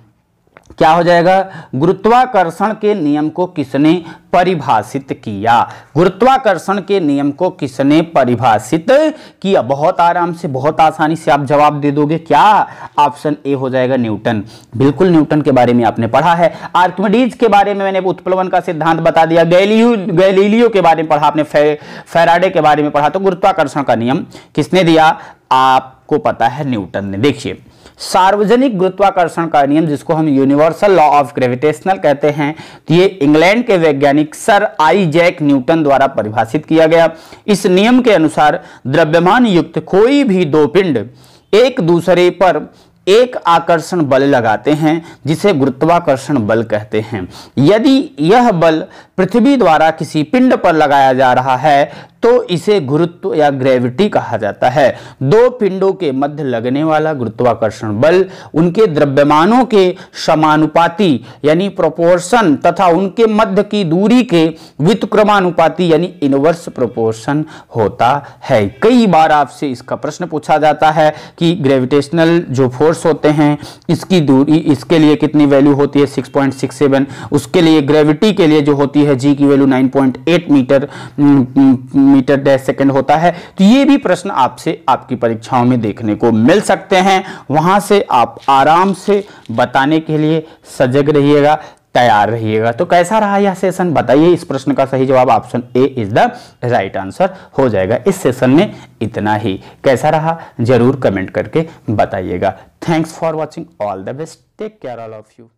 क्या हो जाएगा? गुरुत्वाकर्षण के नियम को किसने परिभाषित किया? गुरुत्वाकर्षण के नियम को किसने परिभाषित किया? बहुत आराम से, बहुत आसानी से आप जवाब दे दोगे। क्या? ऑप्शन ए हो जाएगा न्यूटन। बिल्कुल न्यूटन के बारे में आपने पढ़ा है। आर्किमिडीज के बारे में मैंने उत्प्लवन का सिद्धांत बता दिया। गैलीलियो के बारे में पढ़ा आपने, फैराडे के बारे में पढ़ा। तो गुरुत्वाकर्षण का नियम किसने दिया? आपको पता है, न्यूटन ने। देखिए सार्वजनिक गुरुत्वाकर्षण का नियम, जिसको हम यूनिवर्सल लॉ ऑफ ग्रेविटेशनल कहते हैं, तो ये इंग्लैंड के वैज्ञानिक सर आइजैक न्यूटन द्वारा परिभाषित किया गया। इस नियम के अनुसार द्रव्यमान युक्त कोई भी दो पिंड एक दूसरे पर एक आकर्षण बल लगाते हैं, जिसे गुरुत्वाकर्षण बल कहते हैं। यदि यह बल पृथ्वी द्वारा किसी पिंड पर लगाया जा रहा है तो इसे गुरुत्व या ग्रेविटी कहा जाता है। दो पिंडों के मध्य लगने वाला गुरुत्वाकर्षण बल उनके द्रव्यमानों के समानुपाती यानी प्रोपोर्शन तथा उनके मध्य की दूरी के व्युत्क्रमानुपाती यानी इनवर्स प्रोपोर्शन होता है। कई बार आपसे इसका प्रश्न पूछा जाता है कि ग्रेविटेशनल जो फोर्स होते हैं इसकी दूरी, इसके लिए कितनी वैल्यू होती है? 6.67। उसके लिए ग्रेविटी के लिए जो होती है जी की वैल्यू 9.8 मीटर डैश सेकंड होता है। तो ये भी प्रश्न आपसे आपकी परीक्षाओं में देखने को मिल सकते हैं। वहां से आप आराम से बताने के लिए सजग रहिएगा, तैयार रहिएगा। तो कैसा रहा यह सेशन बताइए। इस प्रश्न का सही जवाब option A is the right answer हो जाएगा। इस सेशन में इतना ही। कैसा रहा जरूर कमेंट करके बताइएगा। Thanks for watching. All the best. Take care all of you.